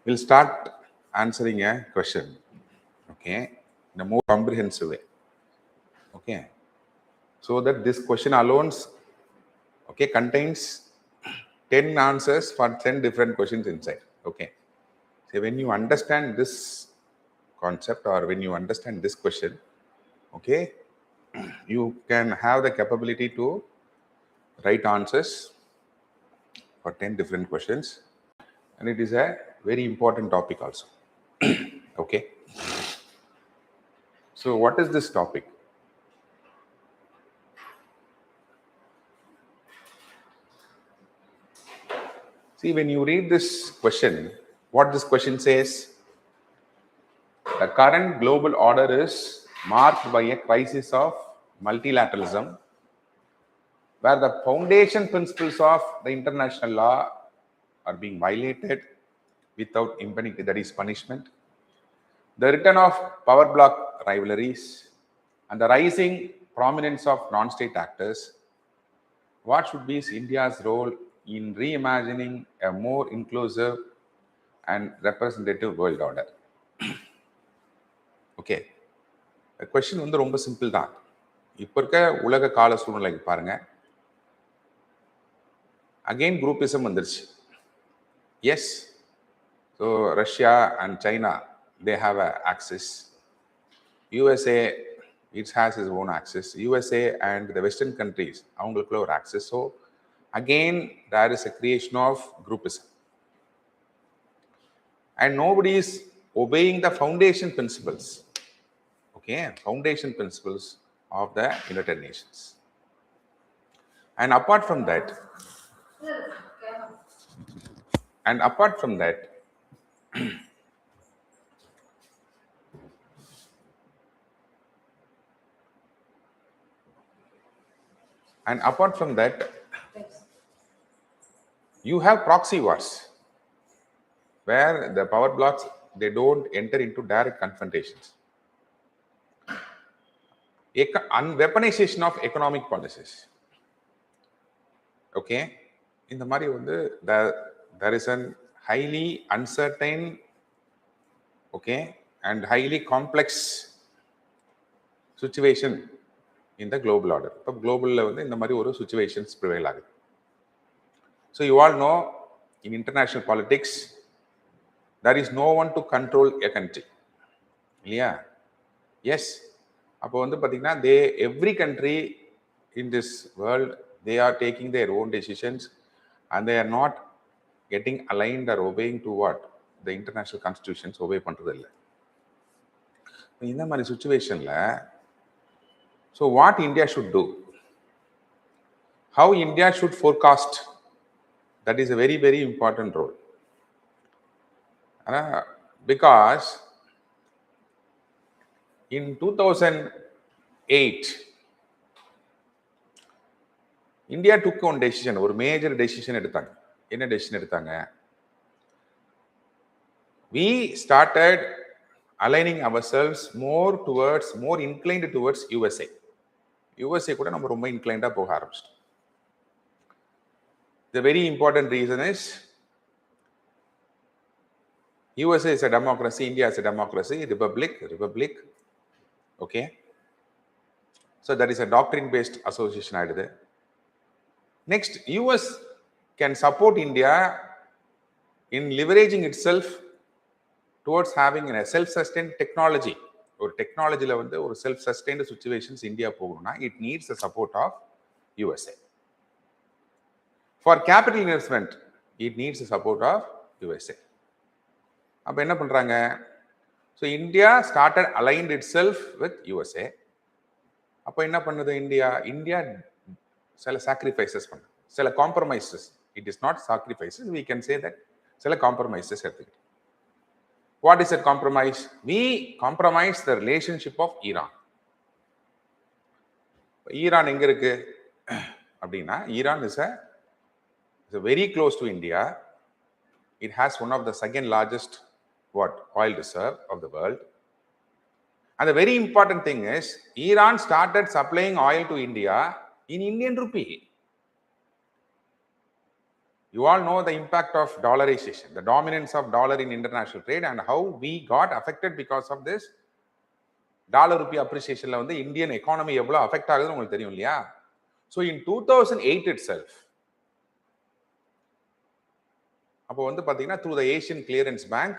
We'll start answering a question, okay, in a more comprehensive way, okay. So that this question alone, okay, contains 10 answers for 10 different questions inside, okay. So when you understand this concept or when you understand this question, okay, you can have the capability to write answers for 10 different questions, and it is a very important topic also. Okay, so what is this topic? See, when you read this question, what this question says, the current global order is marked by a crisis of multilateralism, where the foundation principles of the international law are being violated without impunity, that is punishment. The return of power block rivalries and the rising prominence of non-state actors. What should be India's role in reimagining a more inclusive and representative world order? Okay. The question வந்து ரொம்ப simple தான். இப்போ இருக்க உலக கால சூழ்நிலைக்கு பாருங்க. Again groupism வந்துருச்சு. Yes. So Russia and China, they have an axis. USA, it has its own axis. USA and the Western countries, அவங்களுக்குள்ள ஒரு axis. So again, there is a creation of groupism. And nobody is obeying the foundation principles. Okay, foundation principles of the United Nations. And apart from that, and apart from that, you have proxy wars where the power blocks, they don't enter into direct confrontations. Weaponization of economic policies. Okay, in the மாதிரி வந்து there is a highly uncertain, okay, and highly complex situation in the global order. இப்போ குளோபல்ல வந்து இந்த மாதிரி ஒரு situations prevail ஆகுது. So you all know, in international politics, there is no one to control a country. Yeah. Yes. அப்போ வந்து பார்த்தீங்கன்னா every country in this world, they are taking their own decisions and they are not getting aligned or obeying to what the international constitutions obey பண்றது இல்லை. இந்த மாதிரி சுச்சுவேஷன்ல so what India should do, how India should forecast, that is a very, very important role. Because in 2008, India took one decision, ஒரு major decision எடுத்தாங்க. என்ன decision எடுத்தாங்க? We started aligning ourselves more inclined towards USA. USA கூட நம்ம ரொம்ப inclined போக ஆரம்பிச்சிட்டோம். The very important reason is USA is a democracy, India is a democracy, republic. Okay. So that is a doctrine-based association ஆயிடுது. Next, US can support India in leveraging itself towards having a self-sustained technology. ஒரு டெக்னாலஜியில் வந்து ஒரு self-sustained situations India போகணும்னா it needs the support of USA. For capital investment, it needs the support of USA. அப்போ என்ன பண்ணுறாங்க? So India started aligned itself with USA. அப்போ என்ன பண்ணுது இந்தியா சில sacrifices பண்ணு, சில compromises. It is not sacrifices, we can say that சில compromises எடுத்துக்கிட்டு. What is a compromise? We compromise the relationship of Iran. Iran எங்க இருக்கு அப்படின்னா, Iran is very close to India. It has one of the second largest oil reserve of the world. And the very important thing is, Iran started supplying oil to India in Indian rupee. You all know the impact of dollarization, the dominance of dollar in international trade, and how we got affected because of this dollar rupee appreciation. வந்து Indian economy எவ்வளோ affect ஆகுதுன்னு உங்களுக்கு தெரியும் இல்லையா? So in 2008 itself, அப்போ வந்து பார்த்தீங்கன்னா through the Asian Clearance Bank,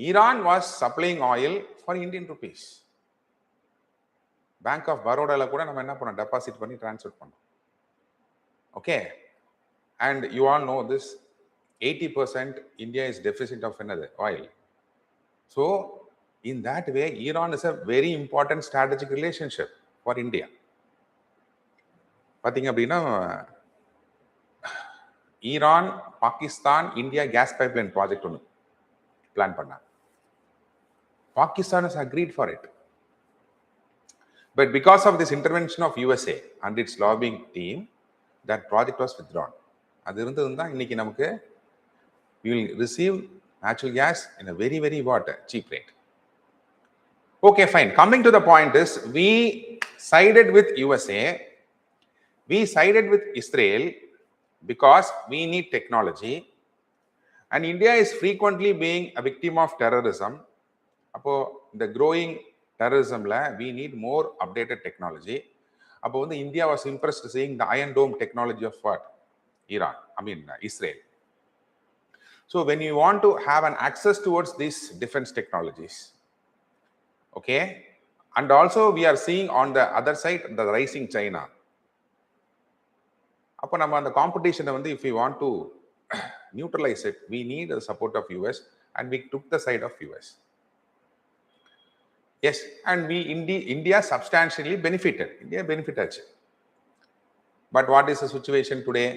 Iran was supplying oil for Indian rupees. Bank of பரோடால கூட நம்ம என்ன பண்ணோம், டெபாசிட் பண்ணி டிரான்ஸ்ஃபர் பண்ணோம். Okay, and you all know this 80% India is deficit of another oil. So in that way, Iran is a very important strategic relationship for India. பார்த்தீங்க அப்படின்னா Iran Pakistan India case pipeline project ஒன்று plan பண்ணாங்க. Pakistan has agreed for it. But because of this intervention of USA and its lobbying team, that project was withdrawn. அது இருந்ததுன்னா இன்னைக்கு நமக்கு we will receive natural gas in a very, very cheap rate. Okay, fine. Coming to the point is, we sided with USA, we sided with Israel because we need technology, and India is frequently being a victim of terrorism. அப்போ இந்த growing terrorismல we need more updated technology. அப்போ வந்து India was impressed seeing the Iron Dome technology of what? Israel. So when you want to have an access towards these defense technologies, okay, and also we are seeing on the other side the rising China. அப்போ நம்ம அந்த காம்படிஷனை வந்து if we want to neutralize it, we need the support of US, and we took the side of US. Yes, and India substantially benefited. India benefited. But what is the situation today?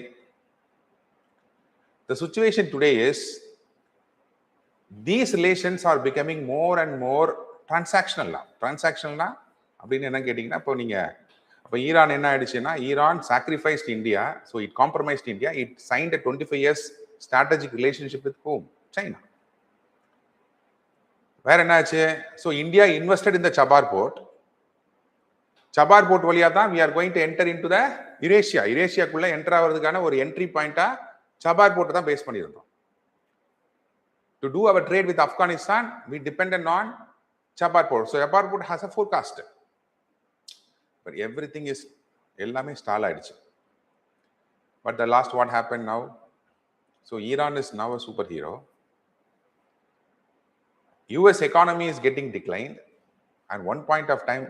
The situation today is these relations are becoming more and more transactional. Transactional அப்படின்னு என்ன கேட்டீங்கன்னா, இப்போ நீங்க அப்போ Iran என்ன ஆயிடுச்சுன்னா, Iran sacrificed India, so it compromised India. It signed a 25 years strategic relationship with whom? China. வேற என்னாச்சு? So India invested in the Chabahar port. Chabahar port வழியா தான் we are going to enter into the Eurasia. யுரேஷியாக்குள்ள enter ஆகிறதுக்கான ஒரு entry பாயிண்டா Chabahar port தான் base பண்ணியிருந்தோம். To do our trade with Afghanistan, we depended on Chabad port. So Chabad port has a forecast. But everything is எல்லாமே stall ஆயிடுச்சு. But the last what happened now? So Iran is now a superhero. US economy is getting declined, and one point of time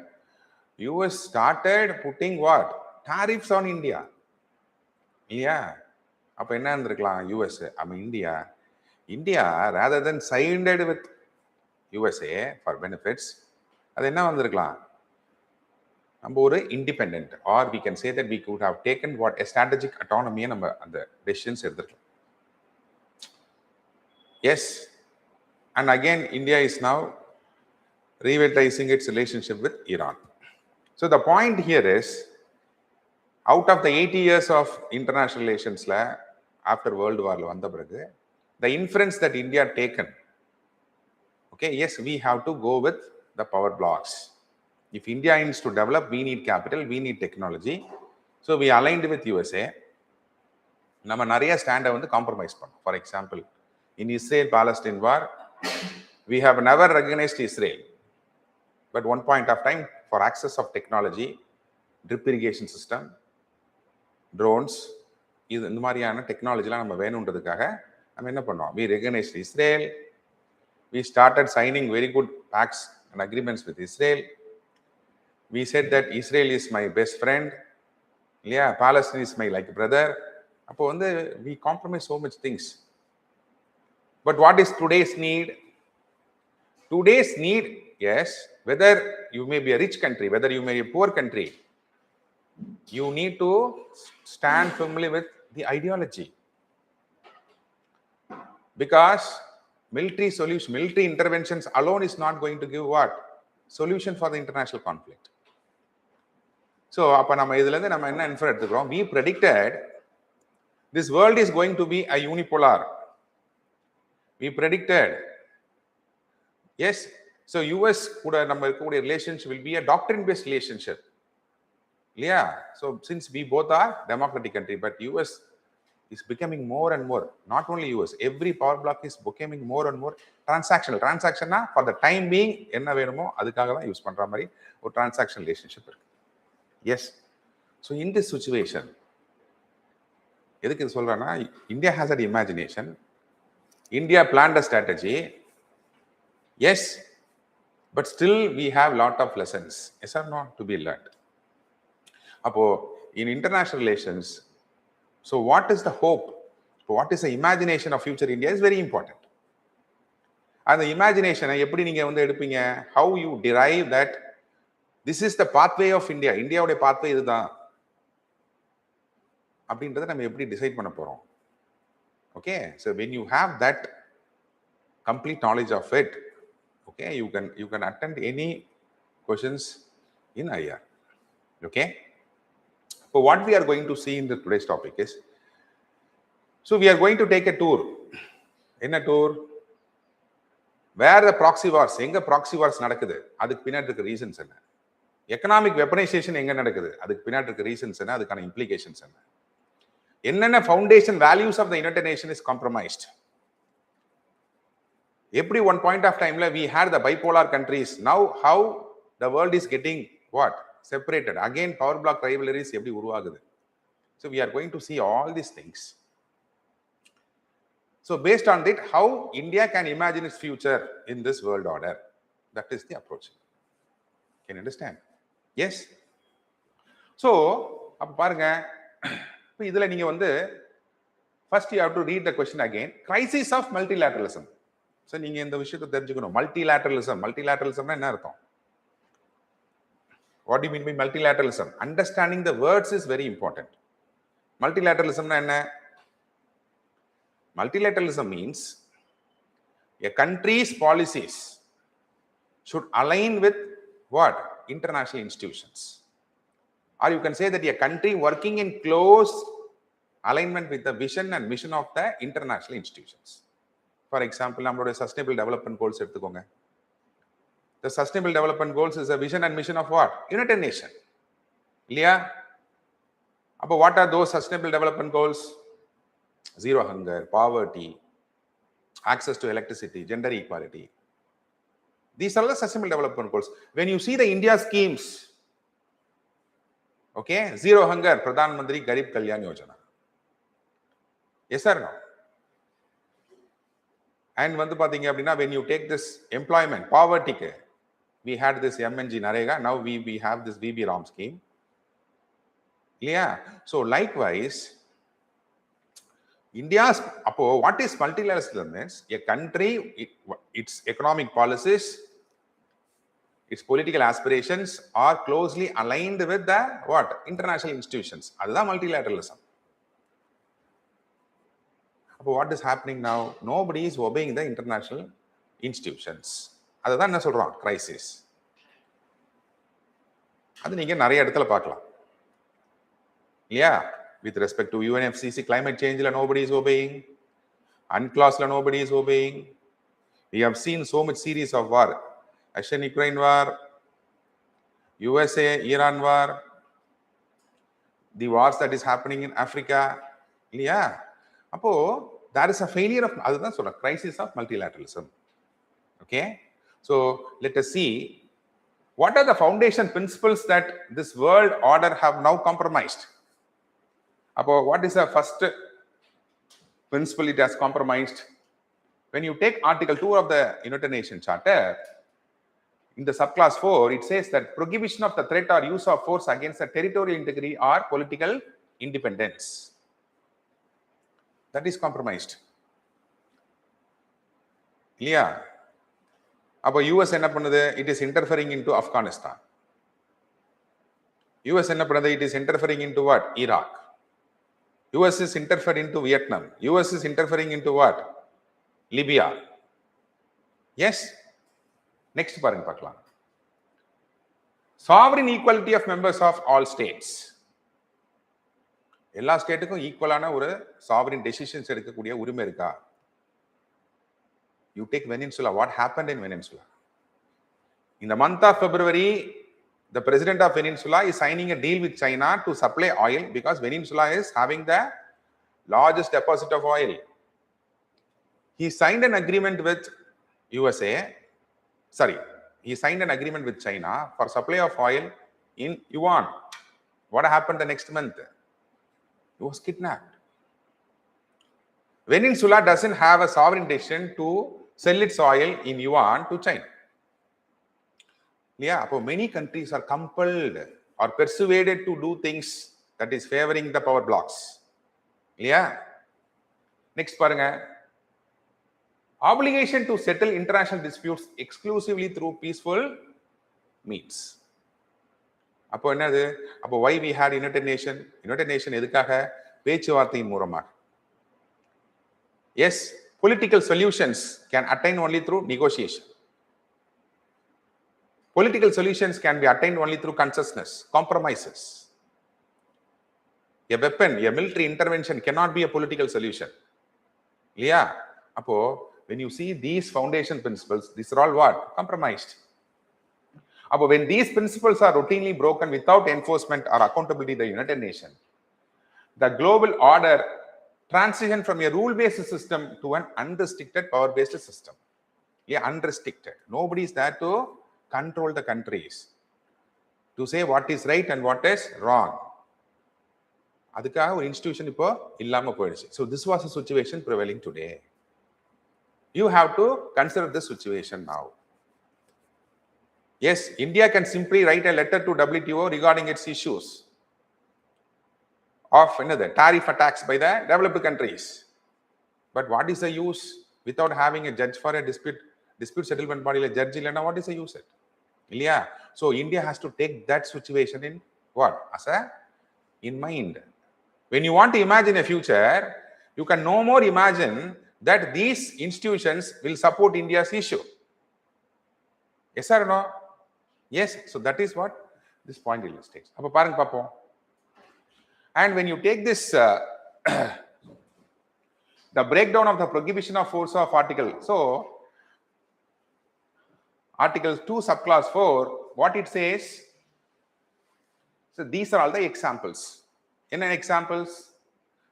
US started putting what? Tariffs on India. Yeah. அப்ப என்ன இருந்திருக்கலாம் US? India rather than sided with USA for benefits, அது என்ன வந்திருக்கலாம்? நம்ம ஒரு independent, or we can say that we could have taken what a strategic autonomy நம்ம அந்த decisions எடுத்துக்கலாம். Yes. And again, India is now revitalizing its relationship with Iran. So the point here is, out of the 80 years of international relations after World War வந்த பிறகு, the inference that India taken, okay, yes, we have to go with the power blocks. If India needs to develop, we need capital, we need technology. So we aligned with USA. நம்ம நிறைய ஸ்டாண்டை வந்து compromise பண்ணோம். For example, in Israel-Palestine war, we have never recognized Israel. But one point of time, for access of technology, drip irrigation system, drones, இந்த மாதிரியான டெக்னாலஜிலாம் நம்ம வேணுன்றதுக்காக நம்ம என்ன பண்ணோம்? We recognized Israel. We started signing very good pacts and agreements with Israel. We said that Israel is my best friend. Yeah, Palestine is my like brother. அப்போ வந்து we compromise so much things. But what is today's need? Today's need, yes, whether you may be a rich country, whether you may be a poor country, you need to stand firmly with the ideology. Because military solution, military interventions alone is not going to give what? Solution for the international conflict. So, அப்ப நம்ம இதுல இருந்து நம்ம என்ன infer எடுத்துக்கிறோம்? We predicted this world is going to be a unipolar. We predicted, yes, so US கூட நம்ம இருக்கக்கூடிய relationship will be a doctrine based relationship. Yeah, so since we both are democratic country, but US is becoming more and more. Not only US, every power block is becoming more and more transactional. Transactionna for the time being என்ன வேணுமோ அதுக்காக தான் use பண்ற மாதிரி ஒரு transaction relationship இருக்கு. Yes. So in this situation எதுக்கு இது சொல்றேன்னா, India has at imagination, India planned a strategy, yes, but still we have lot of lessons, yes or not, to be learned. அப்போ in international relations, so what is the hope, what is the imagination of future India is very important. அந்த இமேஜினேஷனை எப்படி நீங்க வந்து எடுப்பீங்க, how you derive that this is the pathway of India, இந்தியாவுடைய pathway இதுதான் அப்படின்றத நம்ம எப்படி டிசைட் பண்ண போறோம். Okay, so when you have that complete knowledge of it, okay, you can attend any questions in IR. Okay, so what we are going to see in the today's topic is, so we are going to take a tour. In a tour where the proxy wars, எங்க proxy wars நடக்குது, அதுக்கு பின்னாடி இருக்க reasons என்ன, economic வெப்பனைசேஷன் எங்க நடக்குது, அதுக்கு பின்னாடி இருக்க ரீசன்ஸ் என்ன, அதுக்கான இம்ப்ளிகேஷன்ஸ் என்ன, என்னென்ன foundation values of the United Nation is compromised. எப்படி ஒன் பாயிண்ட் ஆஃப் டைம்ல we had the bipolar countries, now how the world is getting what separated, again power block rivalries எப்படி உருவாகுது. So we are going to see all these things. So based on that, how India can imagine its future in this world order, that is the approach. Can you understand? Yes. So அப்ப பாருங்க, இப்போ இதுல நீங்க வந்து first you have to read the question again, crisis of multilateralism. So நீங்க இந்த விஷயத்தை தெரிஞ்சுக்கணும். மல்டிலேட்டரலிசம்னா என்ன அர்த்தம்? What do you mean by multilateralism? Understanding the words is very important. Multilateralism na enna? Multilateralism means a country's policies should align with what? International institutions. Or you can say that a country working in close alignment with the vision and mission of the international institutions. For example, நம்மளுடைய sustainable development goals எடுத்துக்கோங்க. The sustainable development goals is a vision and mission of what? United Nations. இல்லையா? அப்போ what are those sustainable development goals? Zero hunger, poverty, access to electricity, gender equality. These are the sustainable development goals. When you see the India schemes, okay, zero hunger, Pradhan Mantri Garib Kalyan Yojana. Yes or no? And வந்து பாத்தீங்க அப்படின்னா, when you take this employment, poverty, we had this MNG Narega, now we have this VB Ram scheme. Yeah. So likewise, India's, what is multilateralism is a country, its economic policies, its political aspirations are closely aligned with the what? International institutions. That's multilateralism. What is happening now? Nobody is obeying the international institutions. அதுதான் என்ன சொல்றோம்? Crisis. அது நீங்க நிறைய இடத்துல பார்க்கலாம். இல்லையா? With respect to UNFCCC climate change, nobody is obeying. UNCLOS, nobody is obeying. We have seen so much series of war. Russian-Ukraine war, USA-Iran war, the wars that is happening in Africa. இல்லையா? அப்போ there is a failure of, அதுதான் சொல்றேன், crisis of multilateralism. Okay, so let us see what are the foundation principles that this world order have now compromised. Appo what is the first principle it has compromised? When you take Article 2 of the United Nations Charter, in the subclass 4, it says that prohibition of the threat or use of force against the territorial integrity or political independence. That is compromised. இல்லையா? அப்போ US என்ன பண்ணுது? It is interfering into Afghanistan. US என்ன பண்ணுது? It is interfering into what? Iraq. US is interfere into Vietnam. US is interfering into what? Libya. Yes. Next பாருங்க பார்க்கலாம். Sovereign equality of members of all states. எல்லா ஸ்டேட்டுக்கும் ஈக்குவலான ஒரு sovereign decisions எடுக்கக்கூடிய உரிமை இருக்கா? You take Peninsula. What happened in Peninsula? In the month of February, the president of Peninsula is signing a deal with China to supply oil because Peninsula is having the largest deposit of oil. He signed an agreement with USA. Sorry, he signed an agreement with China for supply of oil in yuan. What happened the next month? He was kidnapped. Venezuela doesn't have a sovereign decision to sell its oil in yuan to China. Yeah, many countries are compelled or persuaded to do things that is favoring the power blocks. Yeah. Next, obligation to settle international disputes exclusively through peaceful means. Why we had United Nations? United Nations எதுக்காக? பேச்சுவார்த்தையின் மூலமாக. Yes, political solutions can attain only through negotiation. Political solutions can be attained only through consciousness, compromises. A weapon, a military intervention cannot be a political solution. Yeah. When you see these foundation principles, these are all what? Compromised. When these principles are routinely broken without enforcement or accountability by the United Nations, the global order transition from a rule-based system to an unrestricted power-based system. Yeah, unrestricted. Nobody is there to control the countries, to say what is right and what is wrong. அதுக்காக ஒரு institution இப்போ இல்லாம போயிடுச்சு. So this was a situation prevailing today. You have to consider this situation now. Yes, India can simply write a letter to WTO regarding its issues of tariff attacks by the developed countries. But what is the use without having a judge for a dispute settlement body like judge? What is the use? Yeah. So India has to take that situation in what? In mind. When you want to imagine a future, you can no more imagine that these institutions will support India's issue. Yes or no? Yes. So that is what this point illustrates. And when you take this, the breakdown of the prohibition of force of article. So, Article 2, subclass 4, what it says, so these are all the examples. In examples,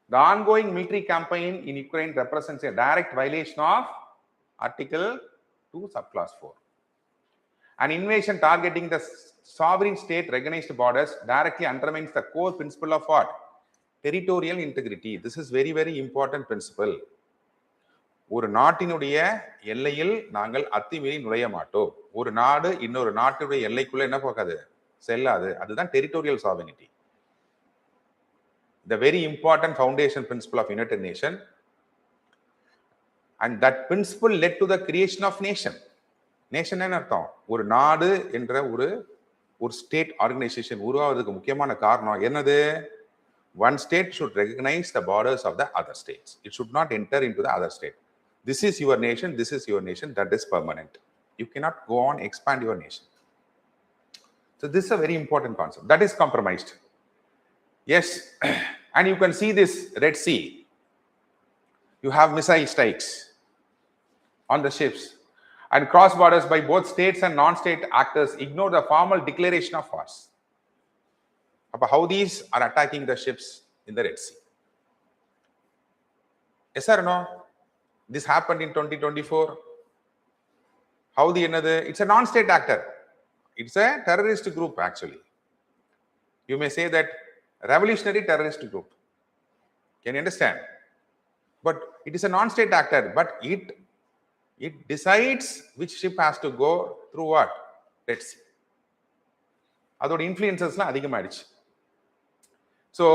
the ongoing military campaign in Ukraine represents a direct violation of Article 2, subclass 4. An invasion targeting the sovereign state recognized borders directly undermines the core principle of what? Territorial integrity. This is very, very important principle. ஒரு நாட்டினுடைய எல்லையில் நாங்கள் அத்துமீறி நுழைய மாட்டோம். ஒரு நாடு இன்னொரு நாட்டுடைய எல்லைக்குள்ள என்ன போகாது? செல்லாது. அதுதான் territorial sovereignty. The very important foundation principle of United Nations. And that principle led to the creation of nation. Nation என்ன அர்த்தம்? ஒரு நாடு என்ற ஒரு ஸ்டேட் ஆர்கனைசேஷன் உருவாவதற்கு முக்கியமான காரணம் என்னது? One state should recognize the borders of the other states. It should not enter into the other state. This is your nation, this is your nation, that is permanent. You cannot go on expand your nation. So this is a very important concept. That is compromised. Yes, and you can see this Red Sea. You have missile strikes on the ships. And cross borders by both states and non-state actors ignore the formal declaration of wars. How these are attacking the ships in the Red Sea. Yes or no? This happened in 2024. How it's a non-state actor. It's a terrorist group actually. You may say that revolutionary terrorist group. Can you understand? But it is a non-state actor, but it decides which ship has to go through what? Red Sea. அதோட இன்ஃப்ளூயன்சஸ்லாம் அதிகமாயிடுச்சு. So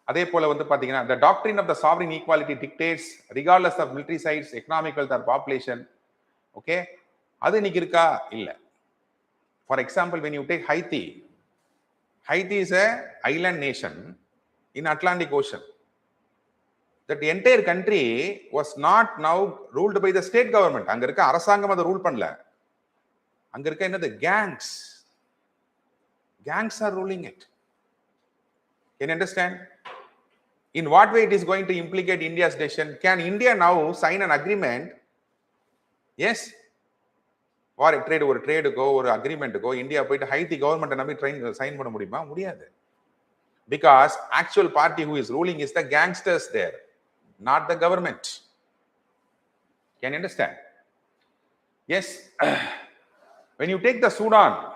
அதே போல பார்த்தீங்கன்னா the doctrine of the sovereign equality dictates regardless of military sites, economic wealth or population. Okay, அது இன்னைக்கு இருக்கா? இல்ல. For example, when you take Haiti is a island nation in Atlantic Ocean. That the entire country was not now ruled by the state government. அங்க இருக்க அரசாங்கம் அதை rule பண்ணல. அங்க இருக்க என்னது? gangs are ruling it. Can you understand? In what way it is going to implicate India's decision? Can India now sign an agreement? Yes. Or a trade go or agreement go India போயிட்டு Haiti government நம்பி sign பண்ண முடியுமா? முடியாது. Because actual party who is ruling is the gangsters there, not the government. Can you understand? Yes. When you take the Sudan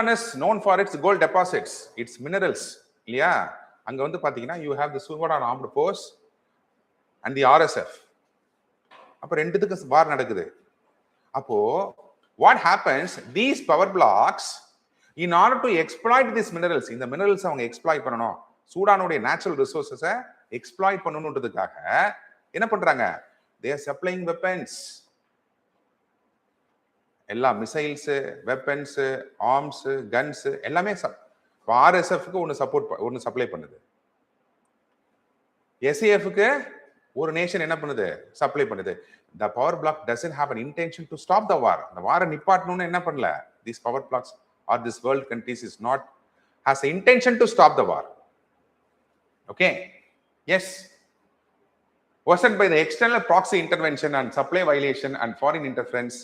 is known for its gold deposits, its minerals. Yeah. You have the Sudan Armed Force and the RSF. What happens? These power blocks, in order to exploit these minerals, in the minerals அவங்க exploit பண்ணணும், சூடானுடைய natural resources exploit பண்ணணும்ன்றதுக்காக என்ன பண்றாங்க? They are supplying weapons. எல்லா missiles, weapons, arms, guns எல்லாமே RSFக்கு ஒன்னு supply பண்ணுது. SAFக்கு ஒரு nation என்ன பண்ணுது? சப்ளை பண்ணுது. The power block doesn't have an intention to stop the war. The war நிப்பாட்டணும்னு என்ன பண்ணல? These power blocks or this world countries is not has an intention to stop the war. Okay? Yes. Worsened by the external proxy intervention and supply violation and foreign interference,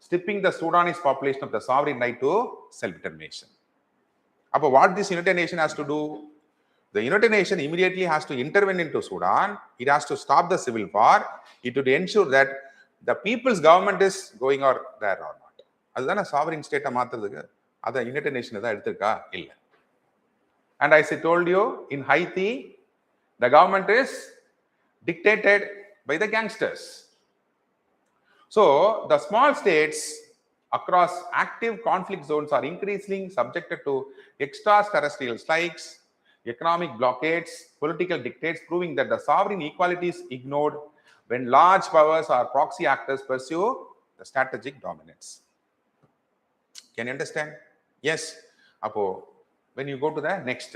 stripping the Sudanese population of the sovereign right to self-determination. But what this United Nations has to do? The United Nations immediately has to intervene into Sudan. It has to stop the civil war. It would ensure that the people's government is going or there or not. அதுதான sovereign state மாத்துறதுக்கு அத United Nations தான் எடுத்துக்கா இல்ல. And as I told you, in Haiti, the government is dictated by the gangsters. So the small states across active conflict zones are increasingly subjected to extraterrestrial strikes, economic blockades, political dictates, proving that the sovereign equality is ignored when large powers or proxy actors pursue the strategic dominance. Can you understand? Yes. When you go to the next,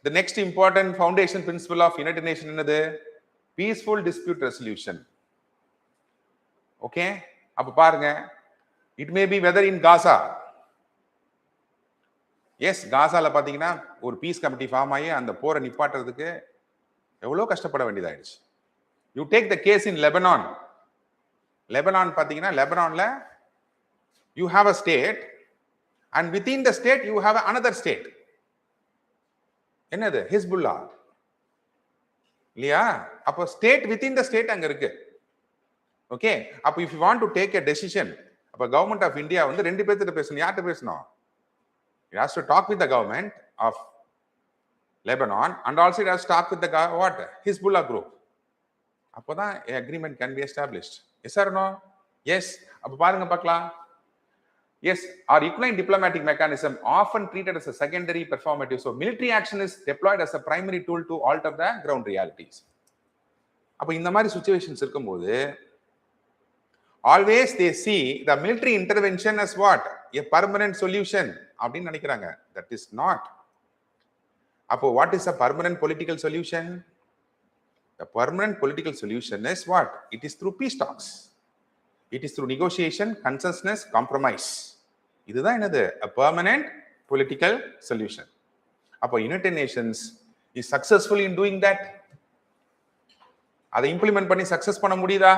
the next important foundation principle of United Nations is peaceful dispute resolution. Okay? It may be whether in Gaza. Yes, காசால பாத்தீங்கன்னா ஒரு piece committee form ஆகி அந்த போரை நிப்பாட்டுறதுக்கு எவ்வளவு கஷ்டப்பட வேண்டியதாயிடுச்சு. You take the case in Lebanon. Lebanon பாத்தீங்கன்னா லெபனான்ல you have a state and within the state you have another state. என்னது? ஹிஸ்புல்லா இல்லையா? அப்போ ஸ்டேட் வித்தின் த ஸ்டேட் அங்க இருக்கு. ஓகே, அப்போ if you want to take a decision, அப்போ government of India ரெண்டு பேர்த்திட்ட பேசணும். யார்கிட்ட பேசணும்? It has to talk with the government of Lebanon and also it has to talk with the Hezbollah group. அப்போதான் agreement can be established. Yes or no? Yes. அப்போ பாருங்க பார்க்கலாம். Yes, our equine diplomatic mechanism often treated as a secondary performative. So military action is deployed as a primary tool to alter the ground realities. அப்போ இந்த மாதிரி situations இருக்கும்போது always they see the military intervention as what? A permanent solution அப்படின்னு நினைக்கிறாங்க. That is not. அப்போ what is a permanent political solution? The permanent political solution is what? It is through peace talks. It is through negotiation, consensus, compromise. இதுதான் என்னது? A permanent political solution. அப்போ United Nations is successful in doing that. அதை implement பண்ணி success பண்ண முடியுதா?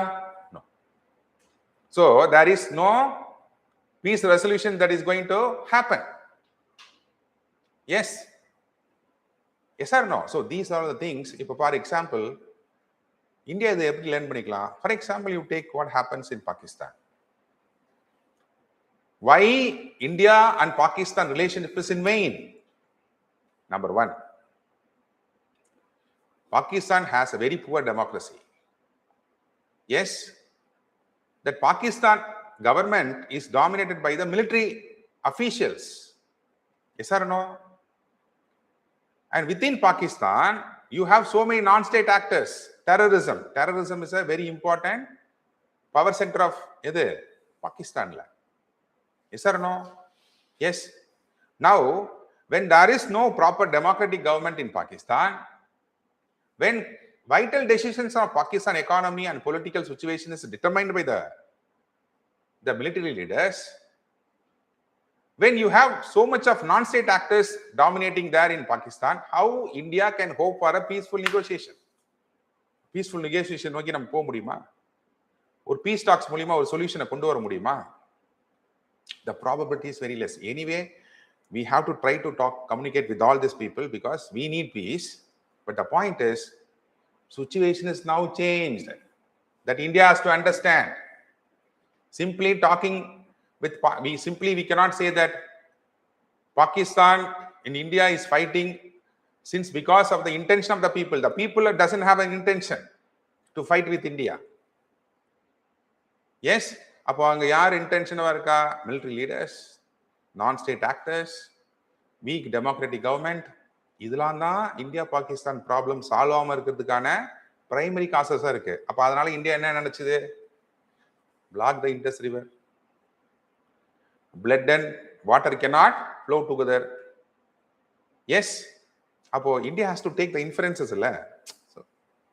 No. So there is no peace resolution that is going to happen. Yes. Yes or no? So these are the things. If for example, India இதை எப்படி learn பண்ணிக்கலாம்? For example, you take what happens in Pakistan. Why India and Pakistan relationship is in vain? Number one, Pakistan has a very poor democracy. Yes, that Pakistan government is dominated by the military officials. Yes or no? And within Pakistan, you have so many non-state actors. Terrorism is a very important power center of Pakistan. Yes or no? Yes. Now, when there is no proper democratic government in Pakistan, when vital decisions of Pakistan economy and political situation is determined by the military leaders, when you have so much of non-state actors dominating there in Pakistan, how India can hope for a peaceful negotiation? Peaceful negotiation நோக்கி நம்ம போக முடியுமா? ஒரு peace talks மூலமா ஒரு சொல்யூஷனை கொண்டு வர முடியுமா? The probability is very less. Anyway, We have to try to communicate with all these people because we need peace. But the point is, situation is now changed. That India has to understand. Simply talking with, we cannot say that Pakistan in India is fighting since because of the intention of the people. The people doesn't have an intention to fight with India. Yes, அப்போ அங்க யார் இன்டென்ஷனவா இருக்கா? military leaders, non-state actors, weak democratic government. இதெல்லாம் தான் India Pakistan problem solve ஆகாம இருக்கிறதுக்கான primary காசஸா இருக்கு. அப்ப அதனால இந்தியா என்ன நினைச்சது? block the Indus river. Blood and water cannot flow together. Yes, அப்போ India has to take the inferences இல்ல.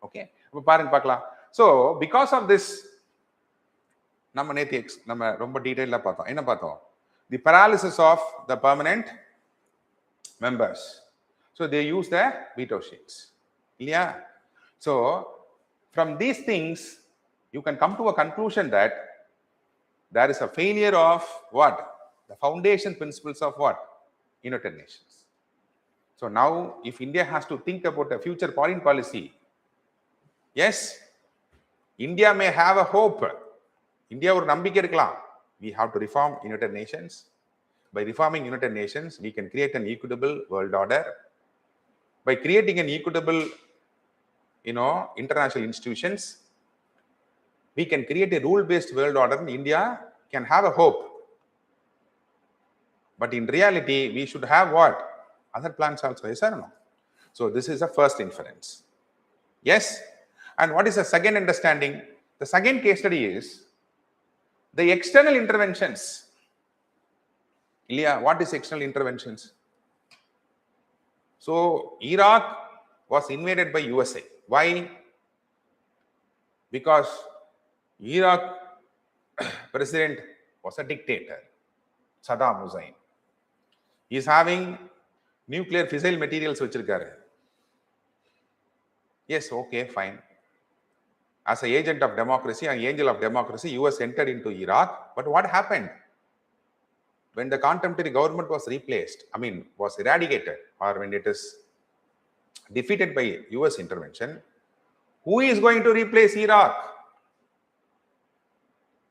ஓகே, அப்ப பாருங்க பார்க்கலாம். So because of this, நம்ம நேத்து நம்ம ரொம்ப டீடைலா பார்த்தோம். என்ன பார்த்தோம்? The paralysis of the permanent members. So they use the veto sheets. Yeah. So from these things, you can come to a conclusion that there is a failure of what? The foundation principles of what? United Nations. So now, if India has to think about a future foreign policy, yes, India may have a hope. India ஒரு நம்பிக்கை இருக்கலாம். We have to reform United Nations. By reforming United Nations, we can create an equitable world order. By creating an equitable, international institutions, we can create a rule-based world order, and India can have a hope. But in reality, we should have what? Other plans also, yes or no? So this is the first inference. Yes? And what is the second understanding? The second case study is the external interventions. Ilya, what is external interventions? So Iraq was invaded by USA. Why? Because Iraq president was a dictator, Saddam Hussein. He is having nuclear fissile materials vechirukkaru. Yes, okay, fine. As an agent of democracy, an angel of democracy, US entered into Iraq. But what happened? When the contemporary government was replaced, was eradicated, or when it is defeated by US intervention, who is going to replace Iraq?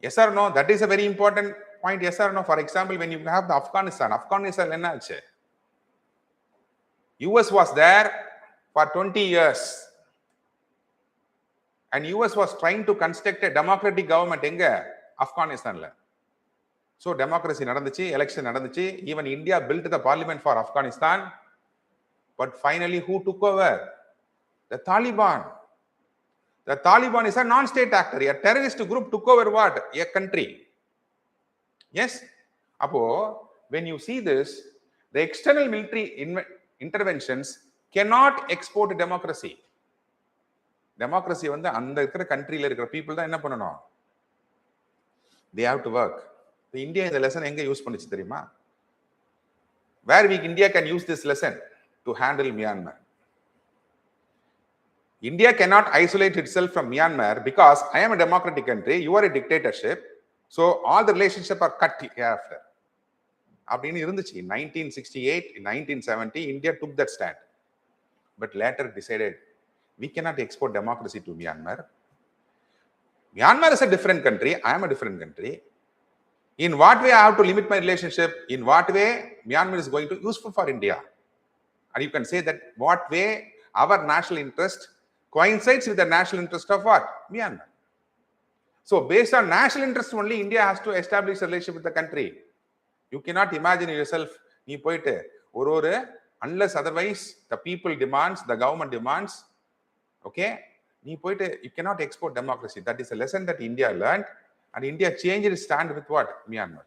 Yes or no? That is a very important point. Yes or no? For example, when you have the Afghanistan enna aachu? US was there for 20 years. And US was trying to construct a democratic government enga? Afghanistan la. So democracy nadanduchi, election nadanduchi, even India built the parliament for Afghanistan. But finally, who took over? The Taliban. The Taliban is a non-state actor. A terrorist group took over what? A country. Yes? Appo, when you see this, the external military interventions cannot export democracy. Democracy வந்து அந்த இருக்கிற கண்ட்ரியில இருக்கிற people தான் என்ன பண்ணணும்? They have to work. India இந்த lesson எங்க use பண்ணிச்சு தெரியுமா? Where India can use this lesson to handle Myanmar. India cannot isolate itself from Myanmar because I am a democratic country, you are a dictatorship, so all the relationships are cut hereafter. அப்படின்னு இருந்துச்சு. In 1968, in 1970, India took that stand. But later decided, we cannot export democracy to Myanmar. Myanmar is a different country, I am a different country. In what way I have to limit my relationship? In what way Myanmar is going to be useful for India? And you can say that what way our national interest coincides with the national interest of what? Myanmar. So based on national interest only, India has to establish a relationship with the country. You cannot imagine yourself, நீ போயிட்டு ஒரு unless otherwise the people demands, the government demands, okay, நீ போயிட்டு you cannot export democracy. That is a lesson that India learned, and India changed its stand with what? Myanmar.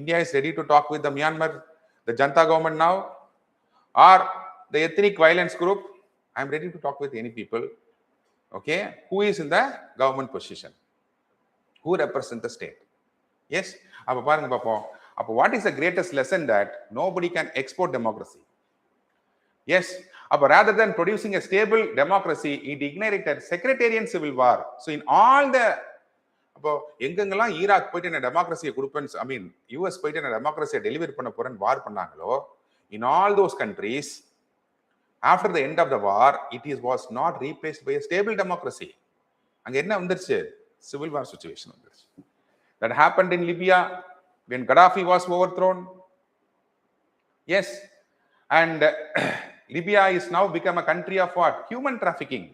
India is ready to talk with the Myanmar, the Janta government now, or the ethnic violence group. I am ready to talk with any people, okay, who is in the government position, who represent the state. Yes? அப்போ பாருங்க பார்ப்போம். அப்போ what is the greatest lesson? That nobody can export democracy. Yes. அப்போ rather than producing a stable democracy, it ignited sectarian civil war. So in all the அப்போ எங்கெங்கெல்லாம் Iraq போயிட்டு என்ன டெமோக்ரஸியை கொடுப்பேன்னு ஐ மீன் யூஎஸ் போயிட்டு என்ன டெமோக்ரஸியை டெலிவரி பண்ண போறேன்னு வார் பண்ணாங்களோ in all those countries after the end of the war it is was not replaced by stable democracy. அங்க என்ன வந்துருச்சு? சிவில் வார் சுச்சுவேஷன் வந்துருச்சு. That happened in Libya when Gaddafi was overthrown. Yes, and Libya is now become a country of what? Human trafficking,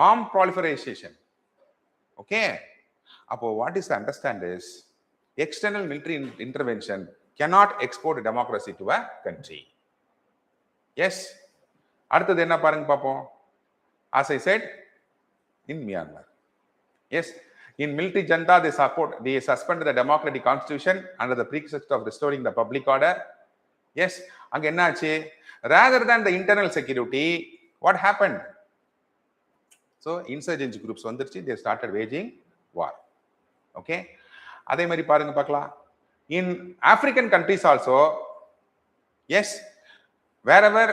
armed proliferation. Okay. Appo what is to understand is external military intervention cannot export democracy to a country. Yes. அடுத்தது என்ன பாருங்க பாப்போம். As I said, in Myanmar. Yes. In military junta, they suspend the democratic constitution under the pretext of restoring the public order. Yes, அங்க என்ன ஆச்சு? Rather than the internal security, what happened? So insurgency groups வந்துருச்சு, they started waging war. Okay, அதே மாதிரி பாருங்க பார்க்கலாம். In African countries also, yes, wherever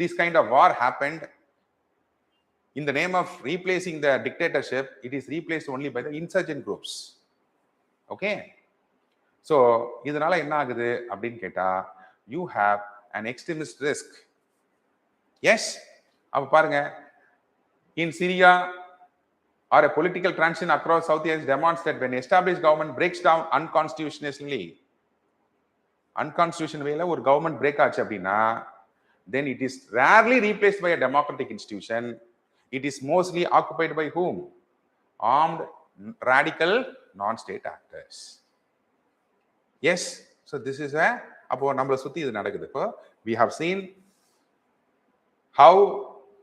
this kind of war happened, in the name of replacing the dictatorship, it is replaced only by the insurgent groups. Okay, so இதனால என்ன ஆகுது அப்படின்னு கேட்டா, you have an extremist risk. Yes, அப்ப பாருங்க, in Syria or a political transition across South Asia demonstrates when established government breaks down unconstitutionally, unconstitutional wayல ஒரு government break ஆச்சு அப்படின்னா, then it is rarely replaced by a democratic institution. It is mostly occupied by whom? Armed, radical, non-state actors. Yes, so this is a அப்போ நம்மளை சுத்தி இது நடக்குது. இப்போ we have seen how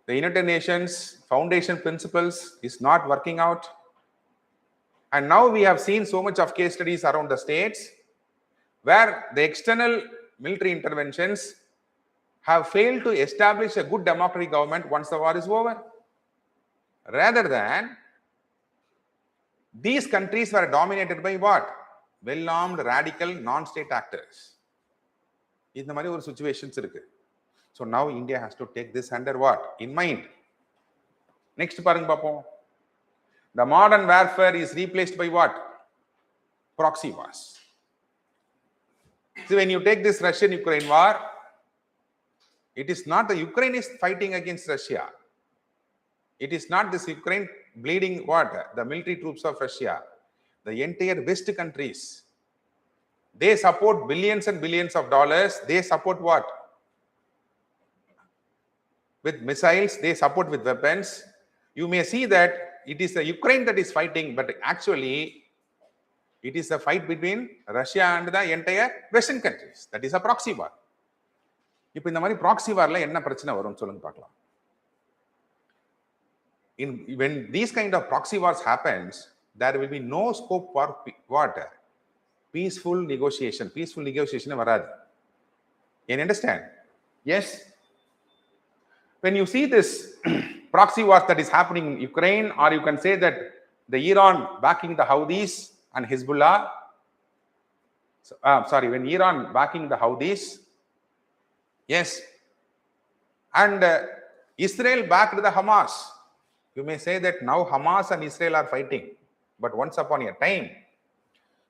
the United Nations foundation principles is not working out, and now we have seen so much of case studies around the states where the external military interventions have failed to establish a good democratic government once the war is over. Rather than these countries were dominated by what? Well-armed, radical, non-state actors. இந்த மாதிரி ஒரு situations இருக்கு. So now India has to take this under what? In mind. Next பாருங்க பாப்போம். The modern warfare is replaced by what? Proxy wars. So when you take this Russian-Ukraine war, it is not the Ukraine is fighting against Russia. It is not this Ukraine bleeding what? The military troops of Russia. The entire West countries. They support billions and billions of dollars. They support what? With missiles. They support with weapons. You may see that it is the Ukraine that is fighting, but actually it is a fight between Russia and the entire Western countries. That is a proxy war. இப்போ இந்த மாதிரி proxy warல என்ன பிரச்சனை வரும் சொல்லுங்க பார்க்கலாம். When these kind of proxy wars happens, there will be no scope for what? Peaceful negotiation. Peaceful negotiation varadu. You understand? Yes. When you see this proxy wars that is happening in Ukraine, or you can say that the Iran backing the Houthis and Hezbollah, when Iran backing the Houthis, yes, and Israel backed the Hamas. You may say that now Hamas and Israel are fighting, but once upon a time,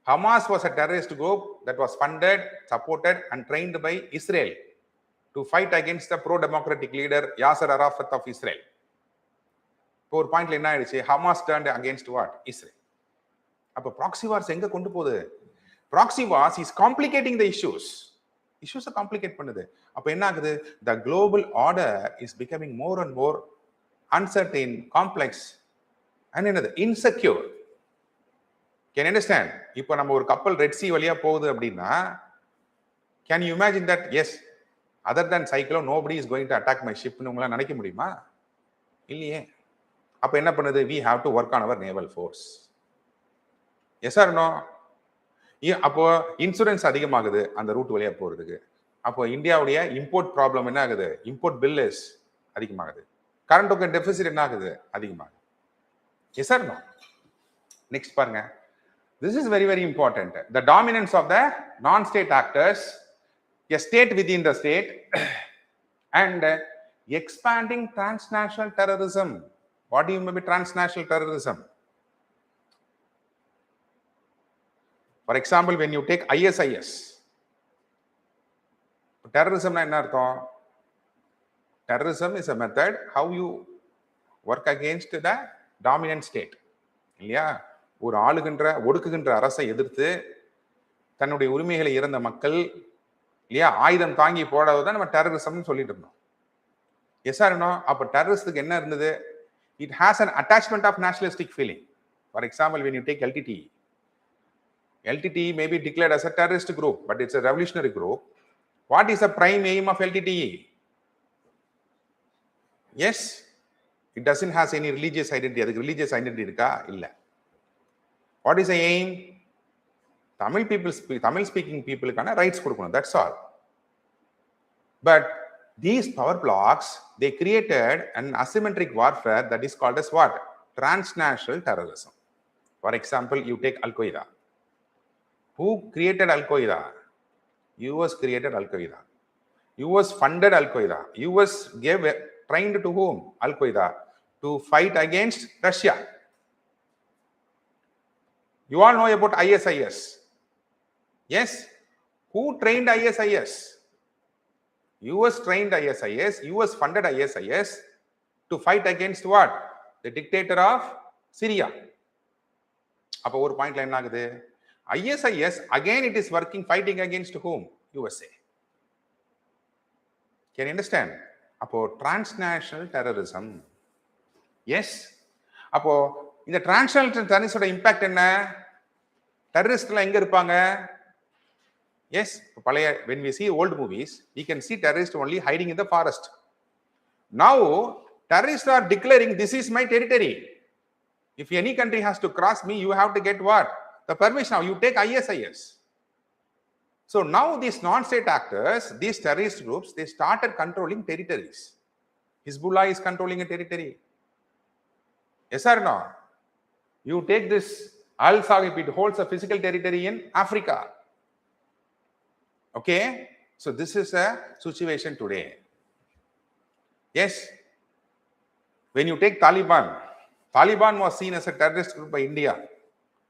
Hamas was a terrorist group that was funded, supported, and trained by Israel to fight against the pro-democratic leader Yasser Arafat of Israel. இப்போ ஒரு பாயிண்ட்ல என்ன ஆயிடுச்சு? Hamas turned against what? Israel. அப்போ proxy wars எங்க கொண்டு போகுது? Proxy wars is complicating the issues. Issues complicate பண்ணுது. அப்போ என்ன ஆகுது? The global order is becoming more and more uncertain, complex, and another insecure. Can you understand? இப்போ நம்ம ஒரு கப்பல் ரெட் சி வழியா போகுது அப்படின்னா, can you imagine that? Yes, other than cyclone, nobody is going to attack my ship னு உங்களால நினைக்க முடியுமா? இல்லையே. அப்ப என்ன பண்ணுது? We have to work on our naval force. Yes or no? அப்போ இன்சூரன்ஸ் அதிகமாகுது அந்த ரூட் வழியா போறதுக்கு. அப்போ இந்தியாவுடைய இம்போர்ட் ப்ராப்ளம் என்ன ஆகுது? இம்போர்ட் பில் அதிகமாகுது. கரண்ட் டோக்கன் டெபிசிட் என்ன ஆகுது? அதிகமாகுது. Yes or no? நெக்ஸ்ட் பாருங்க. This is very, very important. The dominance of the non-state actors, a state within the state, and expanding transnational terrorism. What do you mean by transnational terrorism? For example, when you take ISIS, terrorism na enna artham? Terrorism is a method how you work against the dominant state. இல்லையா? ஒரு ஆளுகின்ற ஒடுக்குகின்ற அரசை எதிர்த்து தன்னுடைய உரிமைகளை இறந்த மக்கள் இல்லையா ஆயுதம் தாங்கி போடாததான் நம்ம டெரரிசம்னு சொல்லிட்டு இருந்தோம். Yes or no? அப்போ டெரரிஸ்டுக்கு என்ன இருந்தது? It has an attachment of nationalistic feeling. For example, when you take LTTE may be declared as a terrorist group, but it's a revolutionary group. What is the prime aim of LTTE? Yes, it doesn't have any religious identity. அதுக்கு religious identity இருக்கா? இல்ல. What is the aim? Tamil speaking peopleக்கான rights கொடுக்கணும். That's all. But these power blocks, they created an asymmetric warfare that is called as what? Transnational terrorism. For example, you take Al-Qaeda. Who created Al-Qaeda? US created Al-Qaeda. US funded Al-Qaeda. US trained to whom? Al-Qaeda to fight against Russia. You all know about ISIS. Yes? Who trained ISIS? US trained ISIS. US funded ISIS to fight against what? The dictator of Syria. அப்போ ஒரு பாயிண்ட்ல என்ன ஆகுது? ISIS again it is fighting against whom? USA. Can you understand? அப்போ transnational terrorism. Yes. அப்போ இந்த transnational terrorism impact என்ன? டெரரிஸ்ட்லாம் எங்க இருப்பாங்க? Yes, when we see old movies, we can see terrorists only hiding in the forest. Now, terrorists are declaring, this is my territory. If any country has to cross me, you have to get what? The permission. Now, you take ISIS. So now these non-state actors, these terrorist groups, they started controlling territories. Hezbollah is controlling a territory. Yes or no? You take this Al-Saqib, it holds a physical territory in Africa. Okay, so this is a situation today. Yes, when you take Taliban was seen as a terrorist group by India,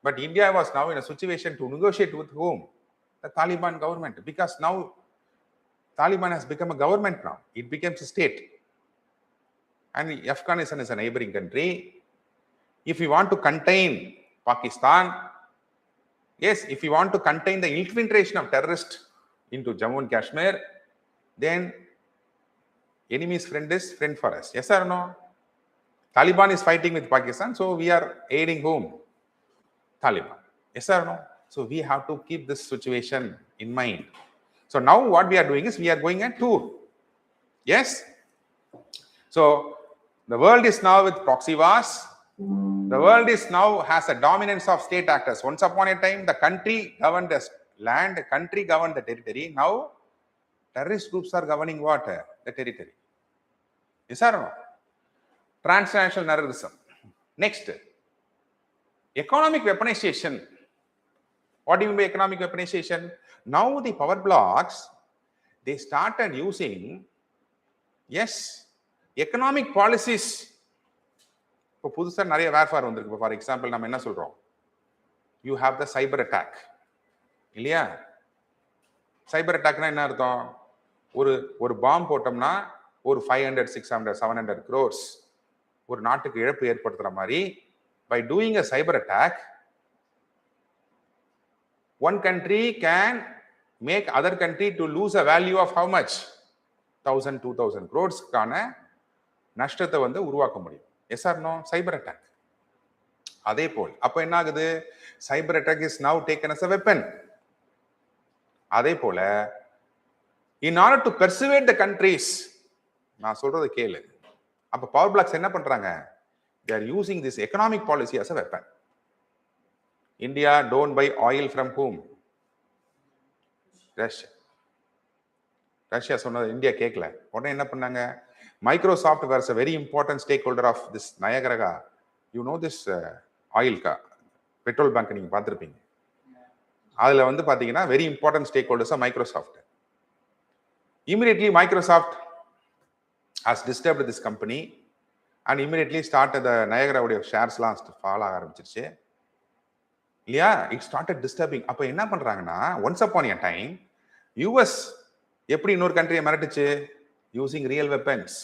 but India was now in a situation to negotiate with whom? The Taliban government, because now Taliban has become a government now. It becomes a state. And Afghanistan is a neighboring country. If you want to contain Pakistan, yes, if you want to contain the infiltration of terrorists into Jammu and Kashmir, then enemy's friend is friend for us. Yes or no? Taliban is fighting with Pakistan, so we are aiding whom? Taliban. Yes or no? So we have to keep this situation in mind. So now what we are doing is we are going a tour. Yes? So the world is now with proxy wars. The world is now has a dominance of state actors. Once upon a time, the country governed the land, the country governed the territory. Now, terrorist groups are governing what? The territory. Yes or no? Transnational terrorism. Next, economic weaponization. What do you mean by economic weaponization? Now the power blocks, they started using, yes, economic policies. இப்போ புதுசாக நிறைய வேர்ஃபார் வந்திருக்கு. For example நம்ம என்ன சொல்றோம்? You have the cyber attack இல்லையா? Cyber அட்டாக்னா என்ன அர்த்தம்? ஒரு பாம்பு போட்டோம்னா ஒரு 500, 600, 700 crores ஒரு நாட்டுக்கு இழப்பு ஏற்படுத்துற மாதிரி, by doing a cyber attack, one country can make other country to lose a value of how much? 1000, 2000 crores-க்கான நஷ்டத்தை வந்து உருவாக்க முடியும். Yes or no? Cyber attack. அதே போல் அப்போ என்ன ஆகுது? Cyber attack is now taken as a weapon. அதே போல in order to persuade the countries, நான் சொல்றது கேளு, அப்ப பவர் பிளாக்ஸ் என்ன பண்றாங்க? they are using this economic policy as a weapon. India don't buy oil from whom? Russia சொன்னது India கேட்கல. உடனே என்ன பண்ணாங்க? Microsoft was a very important stakeholder of this Nagar. You know this oil petrol bank நீங்க பார்த்திருப்பீங்க. அதுல வந்து பாத்தீங்கன்னா very important stack holders Microsoft. Immediately Microsoft has disturbed this company and immediately started the Niagara உடைய ஷேர்ஸ்லாம் fall ஆக ஆரம்பிச்சிருச்சு. இல்லையா? It started disturbing. அப்போ என்ன பண்றாங்கன்னா, once upon a time US எப்படி இன்னொரு கண்ட்ரியை மிரட்டுச்சு? Using real weapons.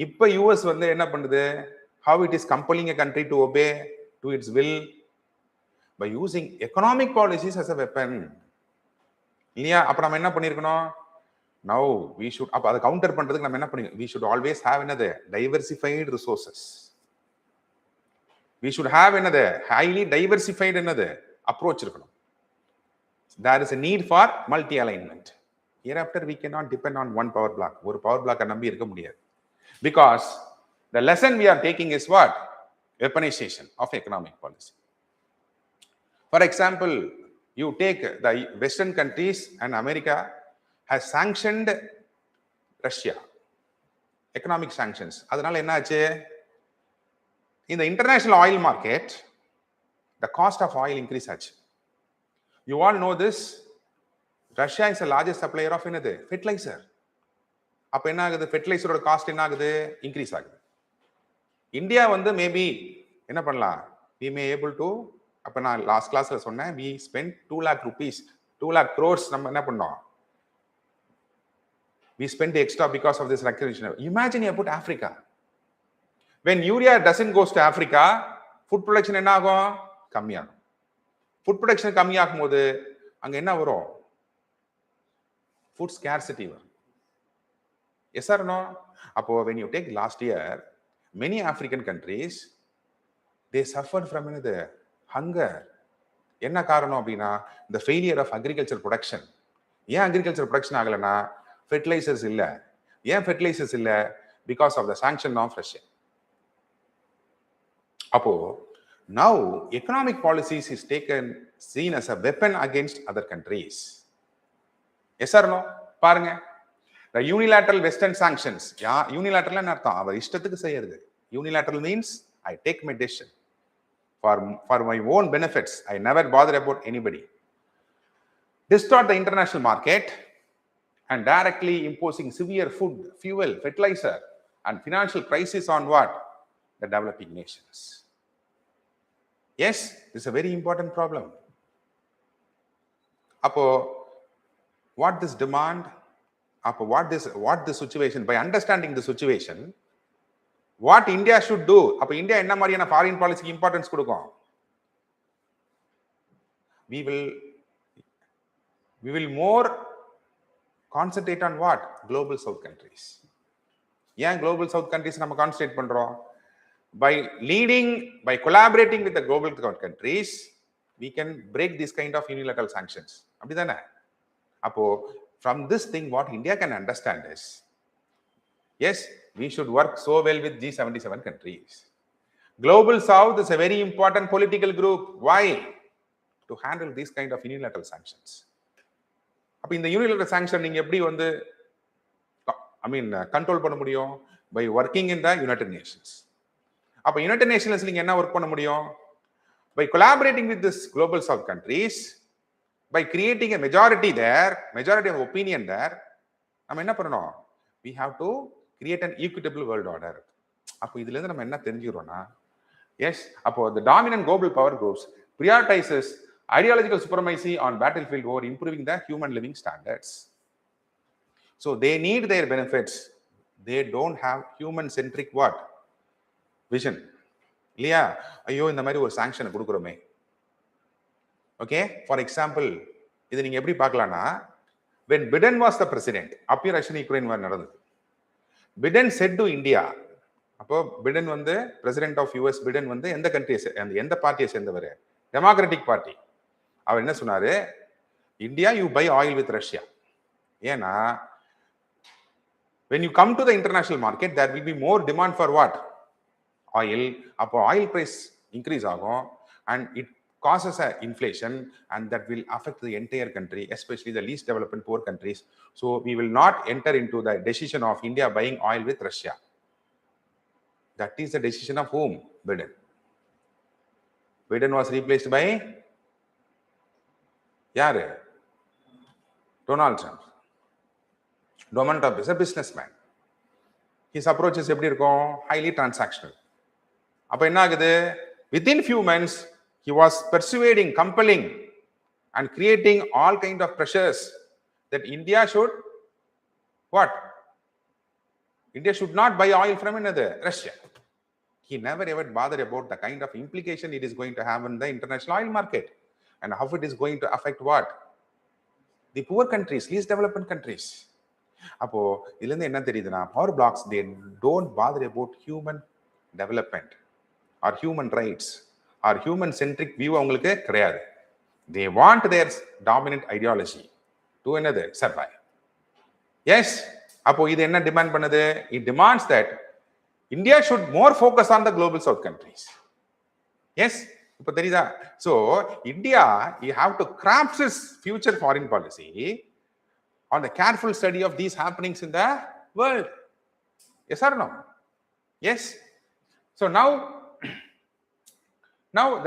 இப்போ யூஎஸ் வந்து என்ன பண்ணுது? How it is compelling a country to obey to its will? By using economic policies as a weapon. இல்லையா? அப்போ நம்ம என்ன பண்ணியிருக்கணும்? Now we should, அப்போ அதை கவுண்டர் பண்றதுக்கு நம்ம என்ன பண்ணி, we should always have another diversified resources. We should have another highly diversified another approach இருக்கணும். There is a need for multi-alignment. Hereafter we cannot depend on one power block. ஒரு power பிளாக்கை நம்பி இருக்க முடியாது. Because the lesson we are taking is what? Weaponization of economic policy. For example, you take the Western countries and America has sanctioned Russia. Economic sanctions. அதனால என்ன ஆச்சு? In the international oil market, the cost of oil increase ஆச்சு. You all know this. Russia is the largest supplier of என்னது? Fertilizer. அப்ப என்ன ஆகுது? ஃபெர்டிலைசரோட cost என்ன ஆகுது? இன்க்ரீஸ் ஆகுது. இந்தியா வந்து மேபி என்ன பண்ணலாம்? we may able to, அப்ப நான் லாஸ்ட் கிளாஸ்ல சொன்னேன், we spent 2 lakh rupees, 2 lakh crores நம்ம என்ன பண்ணோம்? We spent the extra because of this recognition. Imagine you put Africa. When urea doesn't goes to Africa, food production என்ன ஆகும்? கம்மியாகும். ஃபுட் ப்ரொடக்ஷன் கம்மியாகும் போது அங்க என்ன வரும்? ஃபுட் ஸ்கேர்சிட்டி வரும். Yes or no? அப்போ when you take last year, many African countries, they suffered from the hunger. என்ன காரணம் அப்படின்னா, the failure of agriculture production. ஏன் agriculture production ஆகலைன்னா, fertilizers இல்ல. ஏன் fertilizers இல்ல? Because of the sanction of Russia. அப்போ now economic policies is seen as a weapon against other countries. Yes or no? பாருங்க. The unilateral Western sanctions. Unilateral என்ன அர்த்தம்? அவர் இஷ்டத்துக்கு செய்யறது. Unilateral means I take my decision for my own benefits. I never bother about anybody. Distort the international market and directly imposing severe food, fuel, fertilizer and financial crisis on what? The developing nations. Yes, this is a very important problem. அப்போ what this demand? அப்போ what this situation? By understanding the situation, what India should do? அப்போ India என்ன மாதிரியான foreign பாலிசிக்கு importance கொடுக்கும்? we will more concentrate on what? Global South countries. ஏன் global South countries நம்ம concentrate பண்றோம்? By collaborating with the global countries, we can break this kind of unilateral sanctions. அப்படிதானே? அப்போ from this thing, what India can understand is, yes, we should work so well with G77 countries. Global South is a very important political group. Why? To handle these kind of unilateral sanctions. அப்ப இந்த unilateral sanction நீங்க எப்படி வந்து control பண்ண முடியும்? By working in the United Nations. அப்ப United Nations நீங்க என்ன ஒர்க் பண்ண முடியும்? By collaborating with this global South countries, by creating a majority of opinion there, நம்ம என்ன பண்ணணும்? We have to create an equitable world order. அப்போ இதுல இருந்து நம்ம என்ன தெரிஞ்சுக்கிறோம்னா, எஸ், அப்போ the dominant global power groups prioritizes ideological supremacy on battlefield over improving the human living standards. So they need their benefits. They don't have human centric what? Vision. இல்லையா? ஐயோ இந்த மாதிரி ஒரு சாங்ஷனை கொடுக்குறோமே. ஓகே, ஃபார் எக்ஸாம்பிள் இது நீங்க எப்படி பார்க்கலாம்னா, when Biden was the president, அப்பயும் Russian Ukraine வார் நடந்தது. Biden said to India, அப்போ பிடன் வந்து பிரசிடென்ட் ஆஃப் யூஎஸ், பிடன் வந்து எந்த கண்ட்ரியை எந்த பார்ட்டியை சேர்ந்தவர்? Democratic party. அவர் என்ன சொன்னாரு? India, you buy oil with Russia. ஏன்னா when you come to the international market, there will be more demand for what? Oil. அப்போ ஆயில் பிரைஸ் இன்க்ரீஸ் ஆகும் and it causes an inflation, and that will affect the entire country, especially the least developed and poor countries. So we will not enter into the decision of India buying oil with Russia. That is the decision of whom? Biden. Biden was replaced by யாரு? Donald Trump. Donald Trump is a businessman. His approaches எப்படி இருக்கும்? Highly transactional. அப்ப என்ன ஆகுது? Within few months, He was persuading, compelling, and creating all kind of pressures that India should what? India should not buy oil from another Russia. He never ever bothered about the kind of implication it is going to have in the international oil market and how it is going to affect what? The poor countries, least developed countries. அப்போ இதுல இருந்து என்ன தெரியுதுன்னா power blocks they don't bother about human development or human rights or human centric view அவங்களுக்கு கிடையாது. They want their dominant ideology to another survive. Yes, அப்போ இது என்ன டிமாண்ட் பண்ணுது? It demands that India should more focus on the global south countries. Yes, இப்போ தெரியுதா? So India, you have to craft its future foreign policy on the careful study of these happenings in the world. Yes or no? Yes. So now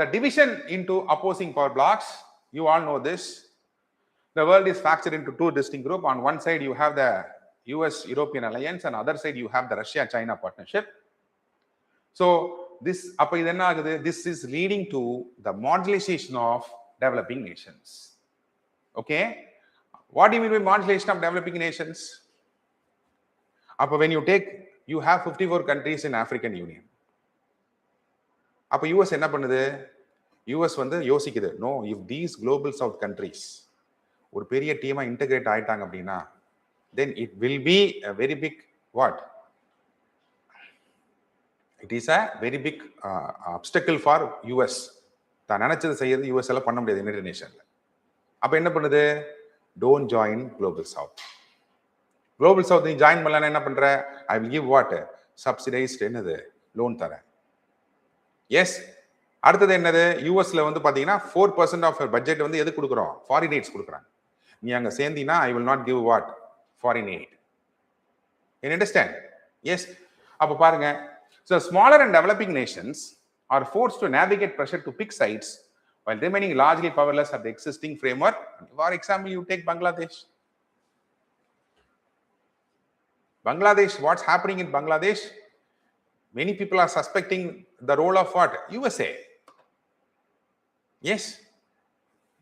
the division into opposing power blocks, you all know this. The world is fractured into two distinct groups. On one side, you have the US-European alliance, and other side, you have the Russia-China partnership. So this is leading to the marginalization of developing nations. Okay? What do you mean by marginalization of developing nations? When you have 54 countries in African Union. அப்போ US என்ன பண்ணுது? US வந்து யோசிக்குது, no, if these global south countries ஒரு பெரிய டீமா integrate ஆயிட்டாங்க அப்படின்னா then it will be a very big what? It is a very big obstacle for US. தான் நினைச்சது செய்யறது US எல்லாம் பண்ண முடியாது யுனைடெட் நேஷன்ல. அப்போ என்ன பண்ணுது? Don't join global south. Global south நீ ஜாயின் பண்ணலன்னா என்ன பண்ற? I will give what? Subsidized என்னது? லோன் தரேன். எஸ், அடுத்தது என்னது? யூஎஸ்ல வந்து பாத்தீங்கன்னா 4% ஆஃப் பட்ஜெட் வந்து எது கொடுக்குறோம்? ஃபாரின் எய்ட்ஸ் கொடுக்குறாங்க. நீ அங்க சேர்ந்தீங்கன்னா I will not give what? Foreign aid. You understand? Yes. அப்போ பாருங்க, so smaller and developing nations are forced to navigate pressure to pick sides while remaining largely powerless at the existing framework. For example, you take Bangladesh. Bangladesh, what's happening in Bangladesh? Many people are suspecting the role of what? USA. Yes.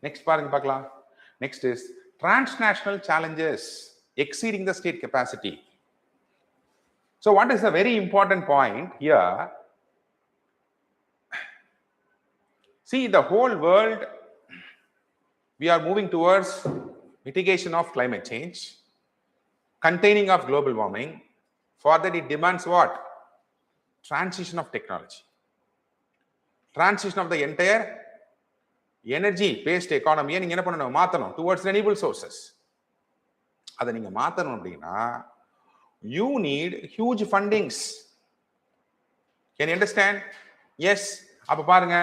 Next பாருங்க பார்க்கலாம். Next is transnational challenges exceeding the state capacity. So what is a very important point here? See, the whole world, we are moving towards mitigation of climate change, containing of global warming. For that, it demands what? Transition of technology. Transition of the entire energy-based economy. நீங்க என்ன பண்ணணும்? மாத்தணும் towards renewable sources. அதை நீங்க மாத்தணும் அப்படின்னா you need huge fundings. Can you understand? Yes. அப்ப பாருங்க,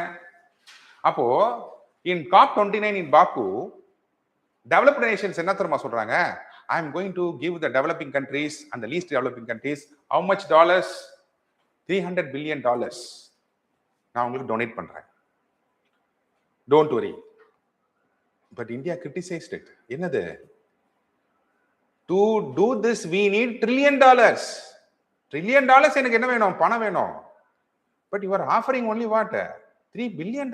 அப்போ in COP29 in Baku, developed nations என்ன தெரியுமா சொல்றாங்க? I am going to give the developing countries and the least developing countries how much dollars? $300 billion. நான் உங்களுக்கு donate பண்றேன். Don't worry. But India criticized it. என்னது? To do this we need $1 trillion. $1 trillion எனக்கு என்ன வேணும்? பணம் வேணும். But you are offering only what? $3 billion.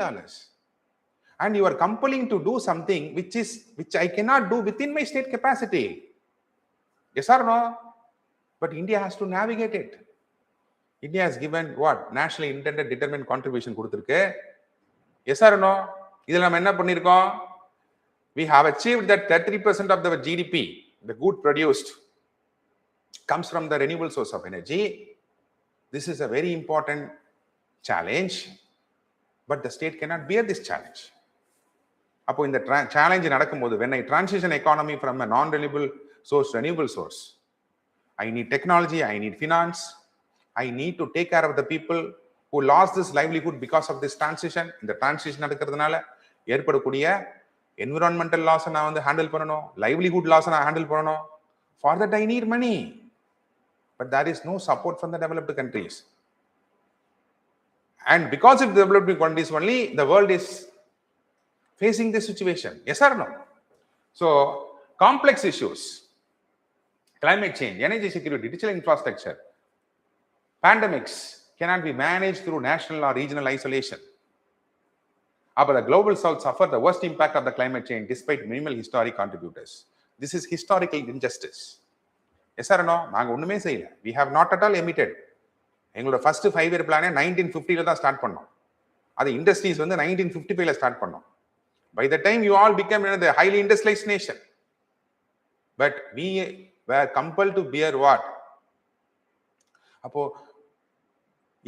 And you are compelling to do something which I cannot do within my state capacity. Yes or no? But India has to navigate it. India has given what? Nationally intended determined contribution கொடுத்திருக்கு. Yes or no? இதில் நம்ம என்ன பண்ணியிருக்கோம்? We have achieved that 30% of the GDP, the good produced, comes from the renewable source of energy. This is a very important challenge, but the state cannot bear this challenge. அப்போ இந்த challenge நடக்கும்போது, when I transition economy from a non-renewable source to renewable source, I need technology, I need finance, I need to take care of the people who lost this livelihood because of this transition. இந்த transition நடக்கிறதுனால ஏற்படக்கூடிய environmental loss நான் வந்து handle பண்ணணும், livelihood loss நான் handle பண்ணணும். For that I need money. But there is no support from the developed countries. And because of the developed countries only, the world is facing this situation. Yes or no? So, complex issues, climate change, energy security, digital infrastructure, pandemics cannot be managed through national or regional isolation. But the global south suffered the worst impact of the climate change despite minimal historic contributors. This is historical injustice. Yes or no? நாங்க ஒண்ணுமே செய்யல. We have not at all emitted. எங்களோட first 5-year பிளானே 1950ல தான் start பண்ணோம். அது industries வந்து 1955ல start பண்ணோம். By the time you all became the highly industrialized nation. But we were compelled to bear what? அப்போ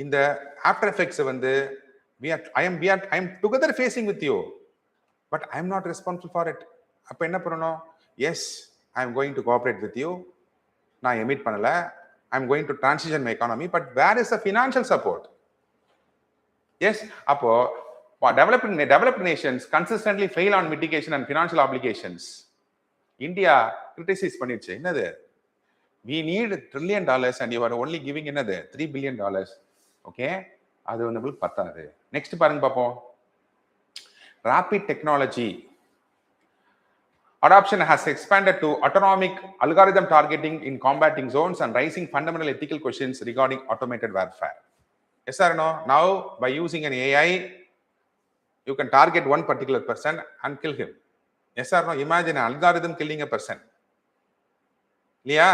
இந்த ஆஃப்டர் எஃபெக்ட்ஸ் வந்து I am together facing with you, but I am not responsible for it. அப்ப என்ன பண்ணணும்? Yes, I am going to cooperate with you. நான் emit பண்ணல. I am going to transition my economy, but where is the financial support? Yes, அப்போ developed nations consistently fail on mitigation and financial obligations. India criticize பண்ணிடுச்சு. என்னது? We need $1 trillion and you are only giving என்னது? $3 billion. Okay? அது வந்து பத்தாது. Next பாருங்க பாப்போம். Rapid technology adoption has expanded to autonomic algorithm targeting in combating zones and raising fundamental ethical questions regarding automated warfare. Yes or no? Now, by using an AI, you can target one particular person and kill him. Yes or no? Imagine an algorithm killing a person. இல்லையா?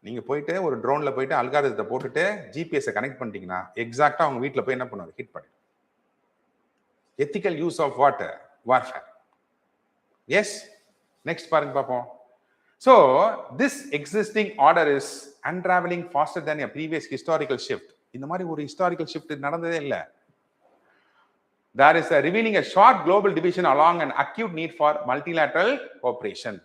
நீங்க போயிட்டு ஒரு ட்ரோன்ல போயிட்டு அல்காரிதத்தை போட்டுட்டு GPS connect பண்ணிட்டீங்கன்னா எக்ஸாக்டா அவங்க வீட்டில் போய் என்ன பண்ணுவாங்க? ஹிட் பண்ணி. Ethical use of what? Warfare. Yes, next பாருங்க பார்ப்போம். So this existing order is unravelling faster than a previous historical shift. இந்த மாதிரி ஒரு ஹிஸ்டாரிக்கல் ஷிஃப்ட் நடந்ததே இல்லை. There is a revealing a sharp global division along an acute need for multilateral cooperation.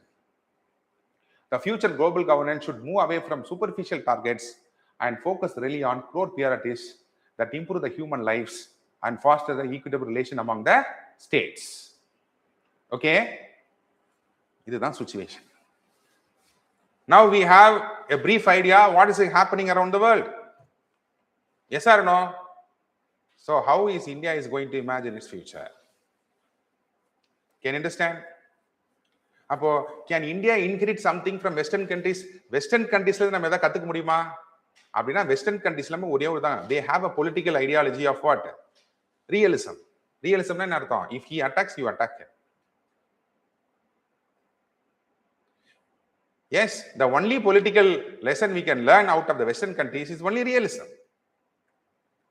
The future global governance should move away from superficial targets and focus really on core priorities that improve the human lives and foster the equitable relation among the states. Okay? This is the situation. Now we have a brief idea what is happening around the world. Yes or no? So how is India is going to imagine its future? Can you understand? அப்போ can India inherit something from western countries? Western countries-ல நம்ம எதை கத்துக்க முடியுமா? அப்படின்னா western கண்ட்ரீஸ்ல ஒரே ஒரு தான். They have a political ideology of what? Realism. Realism என்ன அர்த்தம்? If he attacks, you attack him. Yes, the only political lesson we can learn out of the western countries is only realism.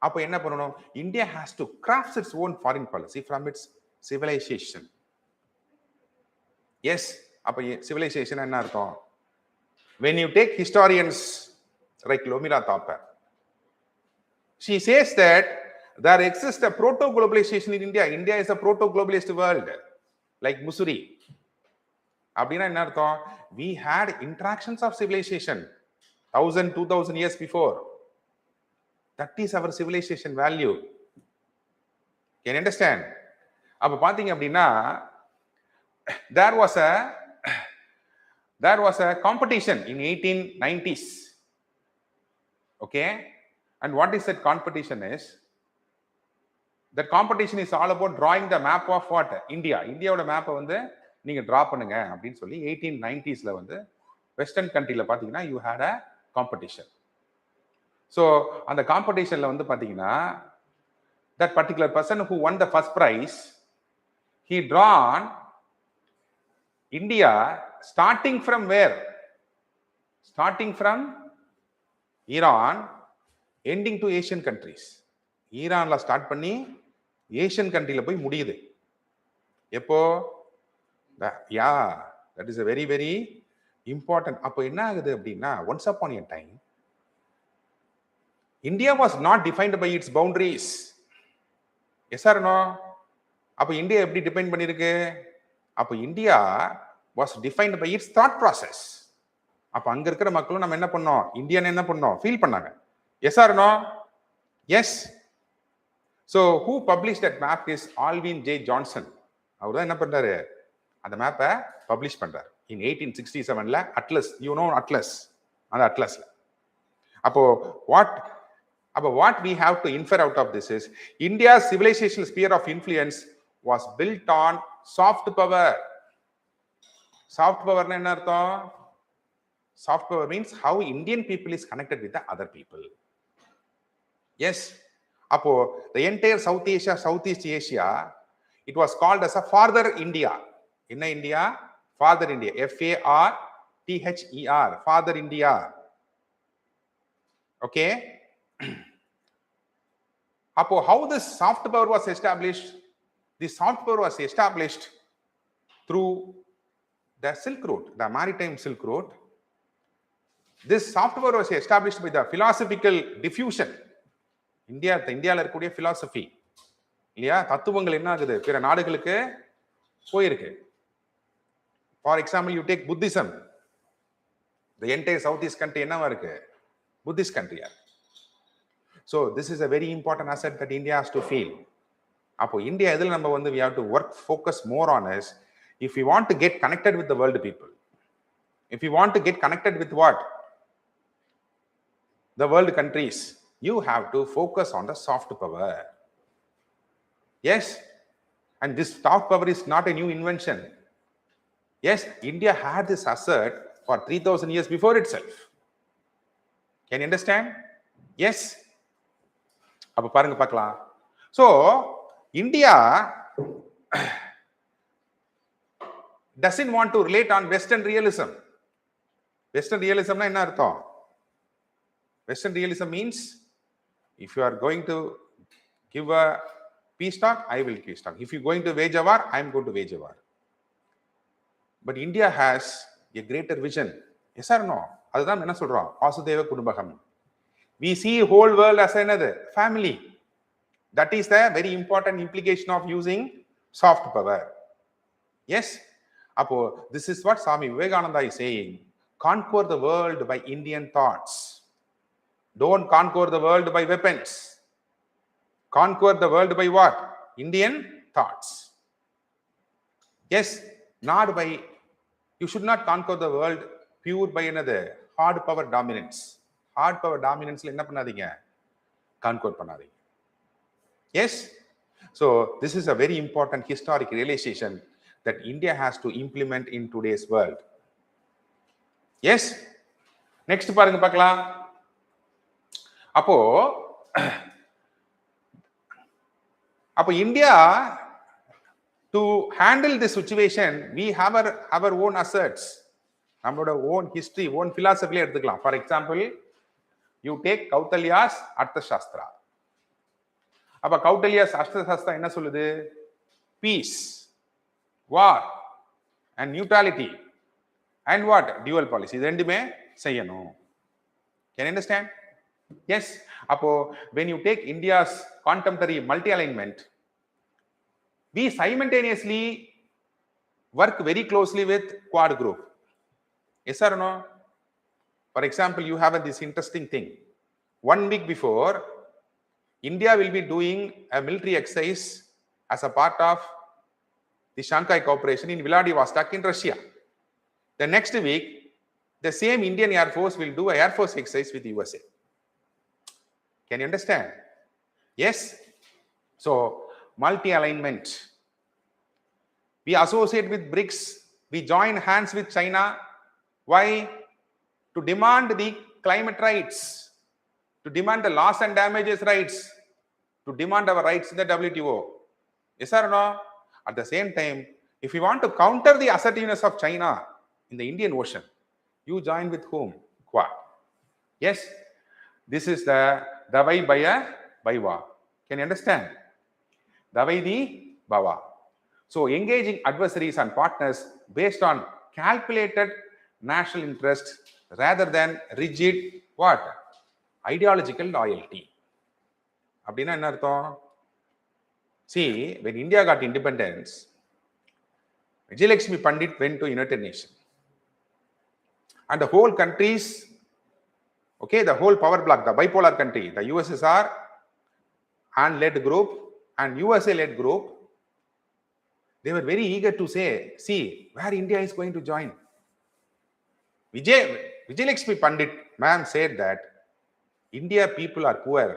அப்போ என்ன பண்ணணும்? India has to craft its own foreign policy from its civilization. Yes, அப்போ civilization என்ன அர்த்தம்? When you take historians like Lomira Thapar, she says that there exists a proto-globalization in India. India is a proto-globalist world, like Mussoorie. அப்படின்னா என்ன அர்த்தம்? We had interactions of civilization 1000-2000 years before. That is our civilization value. Can you understand? அப்ப பாத்தீங்க அப்படின்னா there was a competition in 1890s. Okay? And what is that competition is? That competition is all about drawing the map of what? India. இந்தியாவோட மேப்பை வந்து நீங்க draw பண்ணுங்க அப்படின்னு சொல்லி 1890sல வந்து வெஸ்டர்ன் கண்ட்ரில பாத்தீங்கன்னா you had a competition. So அந்த காம்படிஷன்ல வந்து பாத்தீங்கன்னா that particular person who won the first prize, he drawn India starting from where? Starting from Iran, ending to Asian countries. ஈரான்ல ஸ்டார்ட் பண்ணி ஏஷியன் கண்ட்ரில போய் முடியுது. எப்போ? that is a very very important. அப்போ என்ன ஆகுது அப்படின்னா once upon a time India was not defined by its boundaries. Yes or no? அப்போ இந்தியா எப்படி டிஃபைன் பண்ணிருக்கு? அப்போ India was defined by its thought process. அப்போ அங்க இருக்கிற மக்களும் நம்ம என்ன பண்ணோம்? இந்தியன் என்ன பண்ணோம்? ஃபீல் பண்ணாங்க. Yes or no? Yes. So who published that map is Alvin J. Johnson. அவர் தான் என்ன பண்றாரு? அந்த மேப்பை பப்ளிஷ் பண்றாரு in 1867ல அட்லஸ். you know அட்லஸ், அந்த அட்லஸ்ல. அப்போ what we have to infer out of this is India's civilizational sphere of influence was built on soft power. Soft power என்ன அர்த்தம்? Soft power means how Indian people is connected with the other people. Yes. அப்போ the entire South Asia, Southeast Asia It was called as a Farther India. In India, Farther India. FARTHER, Farther India. Okay. How this soft power was established? The soft power was established through the Silk Road, the maritime Silk Road. This soft power was established by the philosophical diffusion. இந்தியாவில் இருக்கக்கூடிய philosophy இல்லையா, தத்துவங்கள் என்ன ஆகுது, பிற நாடுகளுக்கு போயிருக்கு. For example, you take Buddhism. The entire southeast country என்னவா இருக்கு? Buddhist country. So this is a very important asset that India has to feel. அப்போ இந்தியா எதில் நம்ம we have to work, focus more on is, if we want to get connected with the world people, if we want to get connected with what? The world countries, you have to focus on the soft power. Yes, and this soft power is not a new invention. Yes, India had this asset for 3,000 years before itself. Can you understand? Yes. அப்ப பாருங்க பார்க்கலாம். So India doesn't want to relate on Western realism. Western realism na enna artham? Western realism means, if you are going to give a peace talk, I will peace talk. If you are going to wage a war, I am going to wage a war. But India has a greater vision. Yes or no? அதுதான் என்ன சொல்றோம்? Vasudeva குடும்பகம். We see whole world as another family. That is the very important implication of using soft power. Yes. அப்போ this is what Swami Vivekananda is saying. Conquer the world by Indian thoughts. Don't conquer the world by weapons. Conquer the world by what? Indian thoughts. Yes, not by, you should not conquer the world pure by another hard power dominance. Hard power dominance enna pannadinga? Conquer pannadinga. Yes. So this is a very important historic realization that India has to implement in today's world. Yes. Next பாருங்க பார்க்கலாம். அப்போ India, to handle this situation, we have our own assets. நம்மளோட own history, own philosophy எடுத்துக்கலாம். For example, you take Kautilya's Arthashastra. அப்ப Kautilya's Arthashastra என்ன சொல்லுது? Peace, war and neutrality and what? Dual policy. இது ரெண்டுமே செய்யணும். Can you understand? Yes. அப்போ when you take India's contemporary multi-alignment, we simultaneously work very closely with Quad group. Yes or no? For example, you have this interesting thing. 1 week before, India will be doing a military exercise as a part of the Shanghai Cooperation in Vladivostok in Russia. The next week, the same Indian Air Force will do an Air Force exercise with USA. Can you understand? Yes. So, multi-alignment. We associate with BRICS. We join hands with China. Why? To demand the climate rights, to demand the loss and damages rights, to demand our rights in the WTO. Yes or no? At the same time, if you want to counter the assertiveness of China in the Indian Ocean, you join with whom? Quad. Yes. This is the Davai Baya Baiwa. Can you understand? Davai di Bawa. So engaging adversaries and partners based on calculated national interest rather than rigid what? Ideological loyalty. அப்படின்னா என்ன அர்த்தம்? See, when India got independence, Vijayalakshmi Pandit went to United Nations. And the whole countries, okay, the whole power block, the bipolar country, the USSR and led group and USA led group, they were very eager to say, see, where India is going to join. Vijayalakshmi Pandit ma'am said that India people are poor.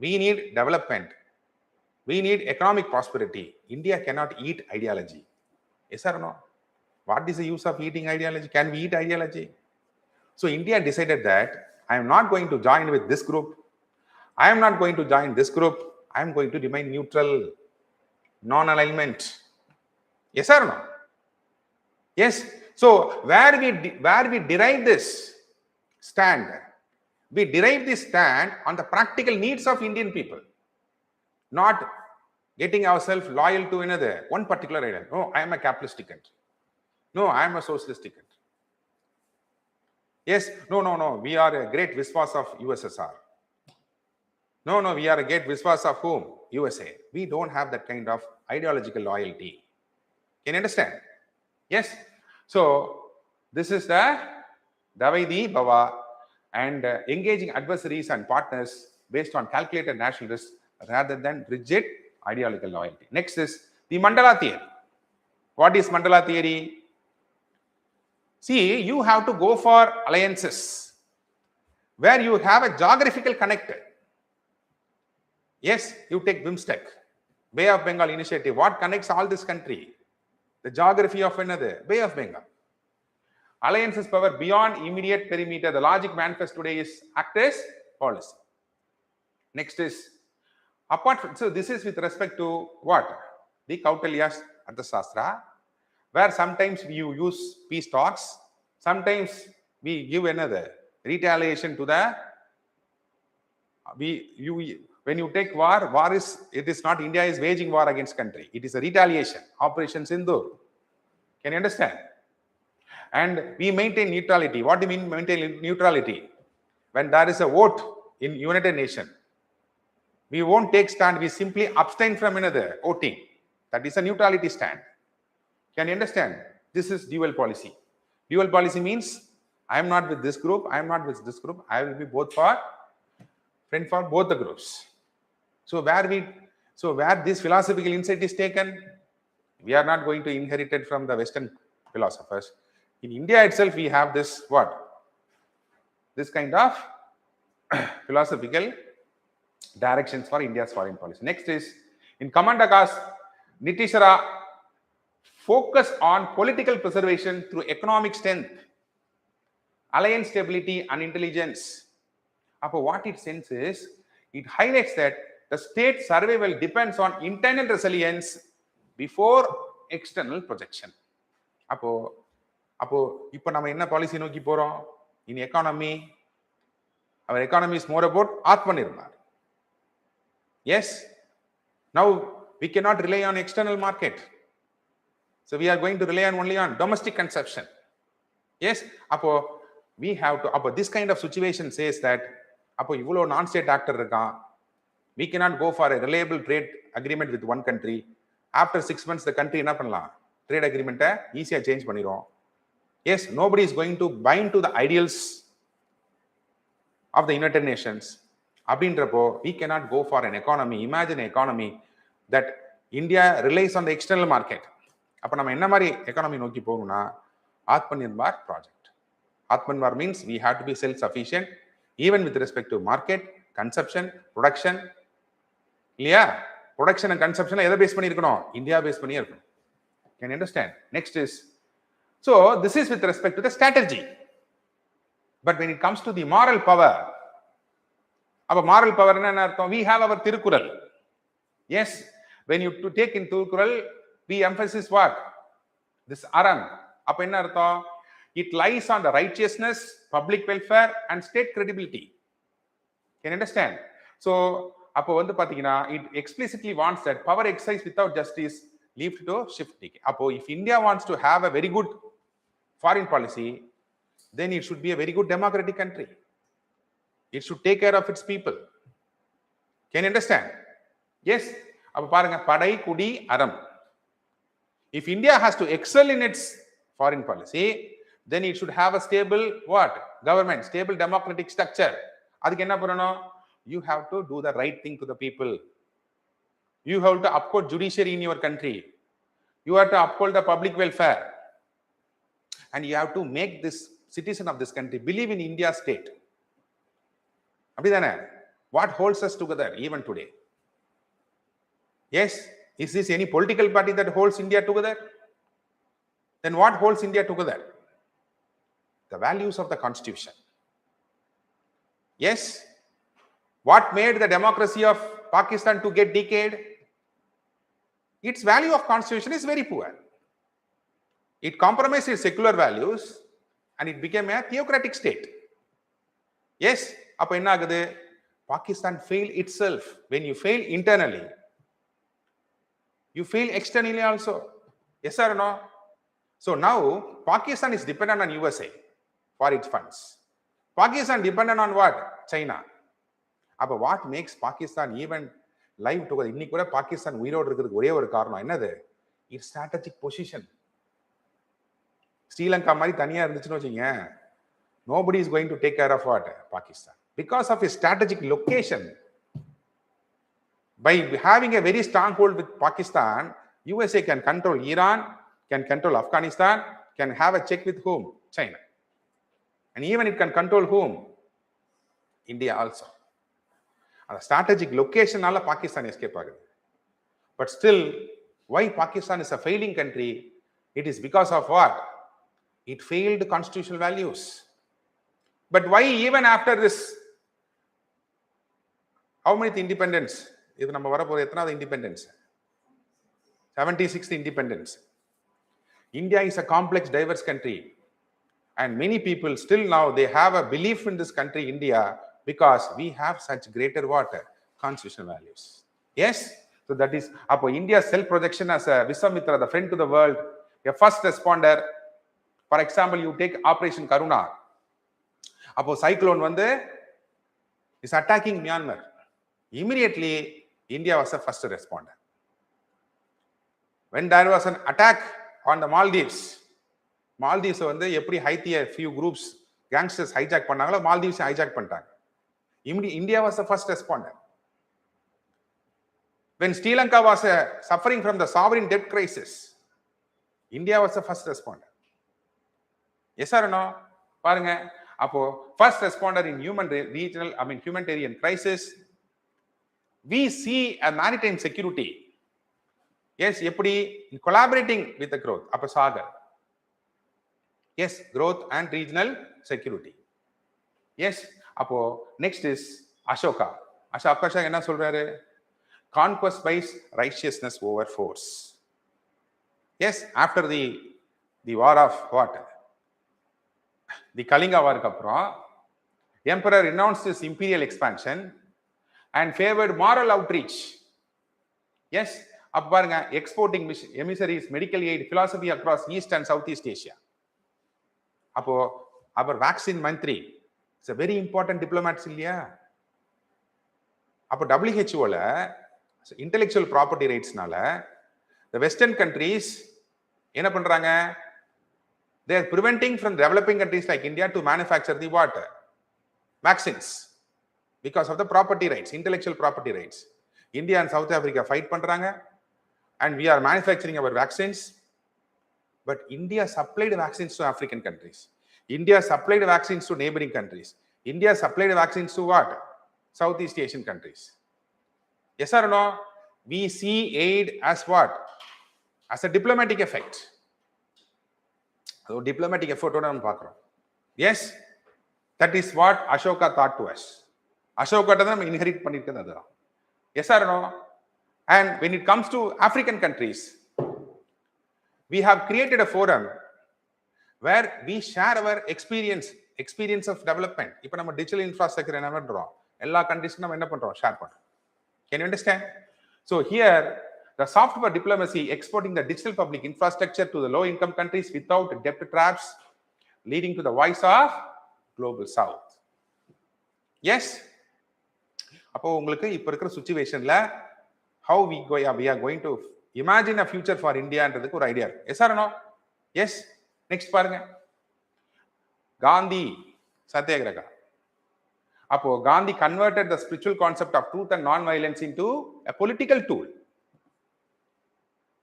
We need development. We need economic prosperity. India cannot eat ideology. Yes or no? What is the use of eating ideology? Can we eat ideology? So India decided that I am not going to join with this group. I am not going to join this group. I am going to remain neutral. non-alignment. Yes or no? Yes. So where we derive this stand, we derive this stand on the practical needs of Indian people, not getting ourselves loyal to another one particular idea. No, I am a capitalistic country. No, I am a socialistic country. Yes, no, we are a great Viswas of USSR. No, we are a great Viswas of whom? USA. We don't have that kind of ideological loyalty. Can you understand? Yes. So this is the Davaidi Bhava and engaging adversaries and partners based on calculated national risk rather than rigid ideological loyalty. Next is the Mandala theory. What is Mandala theory? See, you have to go for alliances where you have a geographical connector. Yes, you take BIMSTEC, Bay of Bengal initiative. What connects all this country? The geography of another, Bay of Bengal. Alliances power beyond immediate perimeter. The logic manifest today is act as policy. Next is, apart from, so this is with respect to what? The Kautilya's Arthasastra, where sometimes we use peace talks, sometimes we give another retaliation to the, when you take war is, it is not India is waging war against country. It is a retaliation, Operation Sindoor. Can you understand? And we maintain neutrality. What do you mean maintain neutrality? When there is a vote in United Nations, we won't take stand. We simply abstain from another voting. That is a neutrality stand. Can you understand? This is dual policy. Dual policy means I am not with this group. I am not with this group. I will be both for friend for both the groups. So where this philosophical insight is taken, we are not going to inherit it from the Western philosophers. In India itself, we have this what? This kind of philosophical directions for India's foreign policy. Next is, in Kamandaka's Nitishara focus on political preservation through economic strength, alliance stability and intelligence. What it says is, it highlights that the state survival depends on internal resilience before external projection. இப்போ நம்ம என்ன policy நோக்கி போறோம்? In economy, our economy is more about Atmanirbhar. Yes. Now we cannot rely on external market. So we are going to rely on only on domestic consumption. Yes. We have to. This kind of situation says that இவ்வளோ non-state actor இருக்கான். We cannot go for a reliable trade agreement with one country. After 6 months, the country என்ன பண்ணலாம்? Trade agreement ஈஸியா change பண்ணிரும். Yes, nobody is going to bind to the ideals of the United Nations. அப்படின்றப்போ, we cannot go for an economy. Imagine an economy that India relies on the external market. அப்போ நம்ம என்ன மாதிரி economy நோக்கி போகணும்னா Atmanirbhar project. Atmanirbhar means we have to be self-sufficient even with respect to market, consumption, production. இல்லையா? Production and consumption எதை base பண்ணி இருக்கணும்? இந்தியா பேஸ் பண்ணி இருக்கணும். Can you understand? Next is, so this is with respect to the strategy. But when it comes to the moral power, moral power என்ன அர்த்தம்? We have our Tirukural. Yes, when you to take in Tirukural, we emphasize what? This aram. அப்ப என்ன அர்த்தம்? It lies on the righteousness, public welfare and state credibility. Can you understand? So அப்போ வந்து பாத்தீங்கன்னா, it explicitly wants that power exercise without justice leads to shift decay. அப்போ if India wants to have a very good foreign policy, then it should be a very good democratic country. It should take care of its people. Can you understand? Yes. அப்ப பாருங்க, படை குடி அறம். If India has to excel in its foreign policy, then it should have a stable what? Government, stable democratic structure. அதுக்கு என்ன பண்ணணும்? You have to do the right thing to the people. You have to uphold judiciary in your country. You have to uphold the public welfare. And you have to make this citizen of this country believe in India's state. What holds us together even today? Yes, is this any political party that holds India together? Then what holds India together? The values of the Constitution. Yes. What made the democracy of Pakistan to get decayed? its value of constitution is very poor. It compromised its secular values and it became a theocratic state. Yes, appo enna agudhu? Pakistan failed itself. When you fail internally, you fail externally also. Yes or no? So now Pakistan is dependent on USA for its funds. Pakistan dependent on what? China. Appo what makes Pakistan even live together? Inni kuda Pakistan uirodu irukradhukku ore oru kaaranam enadhu? Its strategic position. Sri Lanka mari thaniya irundhuchnu vechinga, nobody is going to take care of what? Pakistan. Because of its strategic location. By having a very stronghold with Pakistan, USA can control Iran, can control Afghanistan, can have a check with whom? China. And even it can control whom? India also. And the strategic location nalla Pakistan escape agudhu. But still, why Pakistan is a failing country? It is because of what? It failed constitutional values. But why even after this, how many independence? Idu நம்ம வர போற எத்தனாவது independence? 76th independence. India is a complex, diverse country. And many people still now, they have a belief in this country, India, because we have such greater what? Constitutional values. Yes? So that is, appo India's self-projection as a Viswamitra, the friend to the world, a first responder. For example, you take Operation Karuna. Appo cyclone vandu is attacking Myanmar. Immediately, India was the first responder. When there was an attack on the Maldives வந்து எப்படி ஹைத்திய few groups gangsters hijack பண்ணாங்களோ Maldives hijack பண்ணிட்டாங்க. India was the first responder. When Sri Lanka was suffering from the sovereign debt crisis, India was the first responder. Yes or no? பாருங்க, அப்போ first responder in humanitarian crisis. We see a maritime security. Yes, எப்படி? In collaborating with the growth. அப்போ Sagar. Yes, growth and regional security. Yes, அப்போ next is Ashoka. Ashoka என்ன சொல்றாரு? Conquest by righteousness over force. Yes, after the war of what? The Kalinga war அப்புறம் emperor renounced his imperial expansion and favored moral outreach. Yes, அப்ப பாருங்க, exporting emissaries, medical aid, philosophy across East and Southeast Asia. அப்போ our vaccine mantri is a very important diplomat இல்லையா? அப்போ WHO ல intellectual property rightsனால the western countries என்ன பண்றாங்க? They are preventing from developing countries like India to manufacture the what? Vaccines. Because of the property rights, intellectual property rights. India and South Africa fight பண்றாங்க and we are manufacturing our vaccines. But India supplied vaccines to African countries. India supplied vaccines to neighboring countries. India supplied vaccines to what? Southeast Asian countries. Yes or no? We see aid as what? As a diplomatic effect. So diplomatic effort oda nam paakrom. Yes, that is what Ashoka taught to us. Ashoka ta nam inherit பண்ணிருக்கிறது அதுதான். Yes or no? And when it comes to African countries, we have created a forum where we share our experience of development. இப்போ நம்ம digital infrastructure என்ன பண்றோம்? எல்லா countries நம்ம என்ன பண்றோம்? Share பண்றோம். Can you understand? So here, the software diplomacy exporting the digital public infrastructure to the low-income countries without debt traps, leading to the voice of global south. Yes? அப்போ உங்களுக்கு இப்போ இருக்கிற சுச்சுவேஷன்ல how we are going to imagine a future for Indiaன்றதுக்கு ஒரு idea இருக்கு. Yes or no? Yes. Next பாருங்க, காந்தி சத்தியாகிரகா. அப்போ Gandhi converted the spiritual concept of truth and non-violence into a political tool.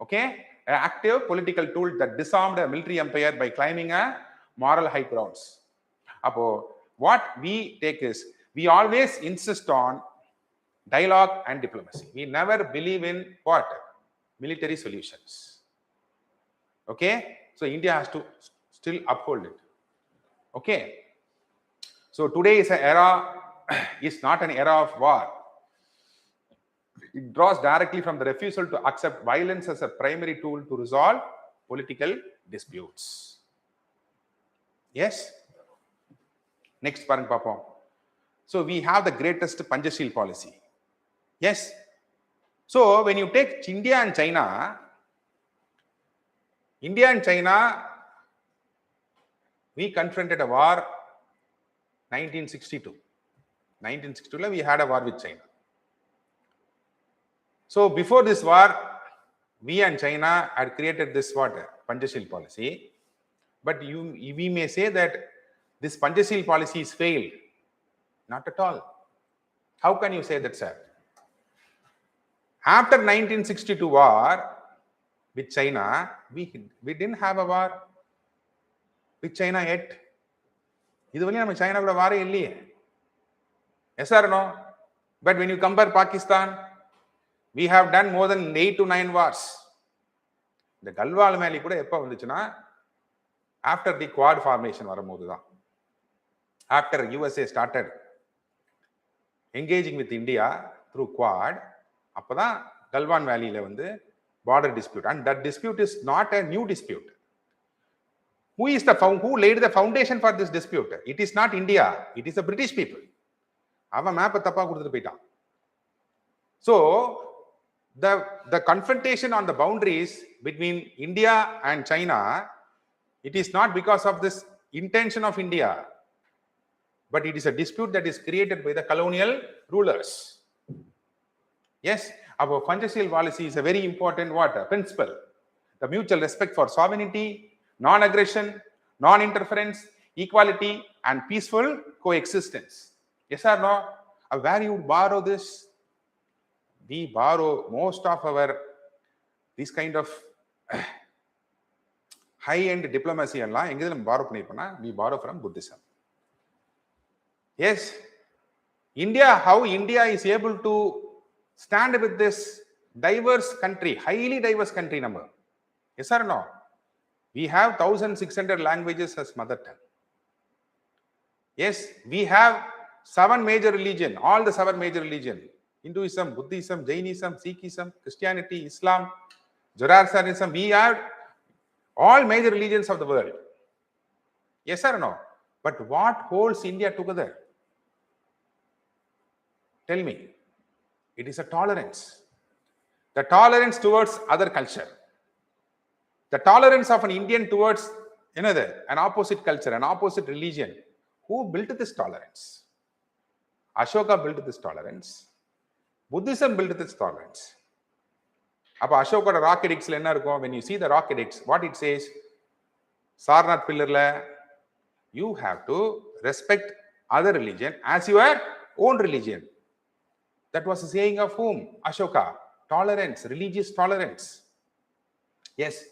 Okay, an active political tool that disarmed a military empire by climbing a moral high grounds. Appo what we take is, we always insist on dialogue and diplomacy. We never believe in what? Military solutions. Okay, so India has to still uphold it. Okay, so today is an era, is not an era of war. It draws directly from the refusal to accept violence as a primary tool to resolve political disputes. Yes? Next, parang papam. So we have the greatest Panchashil policy. Yes? So when you take India and China, we confronted a war 1962. 1962, we had a war with China. So before this war, we and China had created this Panchashil policy. But we may say that this Panchashil policy is failed. Not at all. How can you say that, sir? After 1962 war with China, we didn't have a war with China yet. China war. Yes or no? But when you compare Pakistan, we have done more than 8 to 9 wars. The Galwal Mali kuda eppa vanduchuna after the Quad formation varumbodhu dhaan. After USA started engaging with India through Quad, appada Galwan Valley la vandu border dispute, and that dispute is not a new dispute. Who laid the foundation for this dispute? It is not India, it is the British people. Ava map tappa kuduthu poitan. So the confrontation on the boundaries between India and China, it is not because of this intention of India, but it is a dispute that is created by the colonial rulers. Yes, our Panchashil policy is a very important principle. The mutual respect for sovereignty, non-aggression, non-interference, equality, and peaceful coexistence. Yes or no? Where you borrow this? We borrow most of our this kind of high-end diplomacy and we borrow from Buddhism. Yes, how India is able to stand with this diverse country, highly diverse country number. Yes or no? We have 1,600 languages as mother tongue. Yes, we have 7 major religions, all the 7 major religions. Hinduism, Buddhism, Jainism, Sikhism, Christianity, Islam, Zoroastrianism. We have all major religions of the world. Yes or no? But what holds India together? Tell me. It is a tolerance. The tolerance towards other culture. The tolerance of an Indian towards another, an opposite culture, an opposite religion. Who built this tolerance? Ashoka built this tolerance. Buddhism built this tolerance. Ashoka rock edicts, when you see the rock edicts, what it says, Sarnath Pillar, you have to respect other religion as your own religion. That was the saying of whom? Ashoka. Tolerance, religious tolerance. Yes.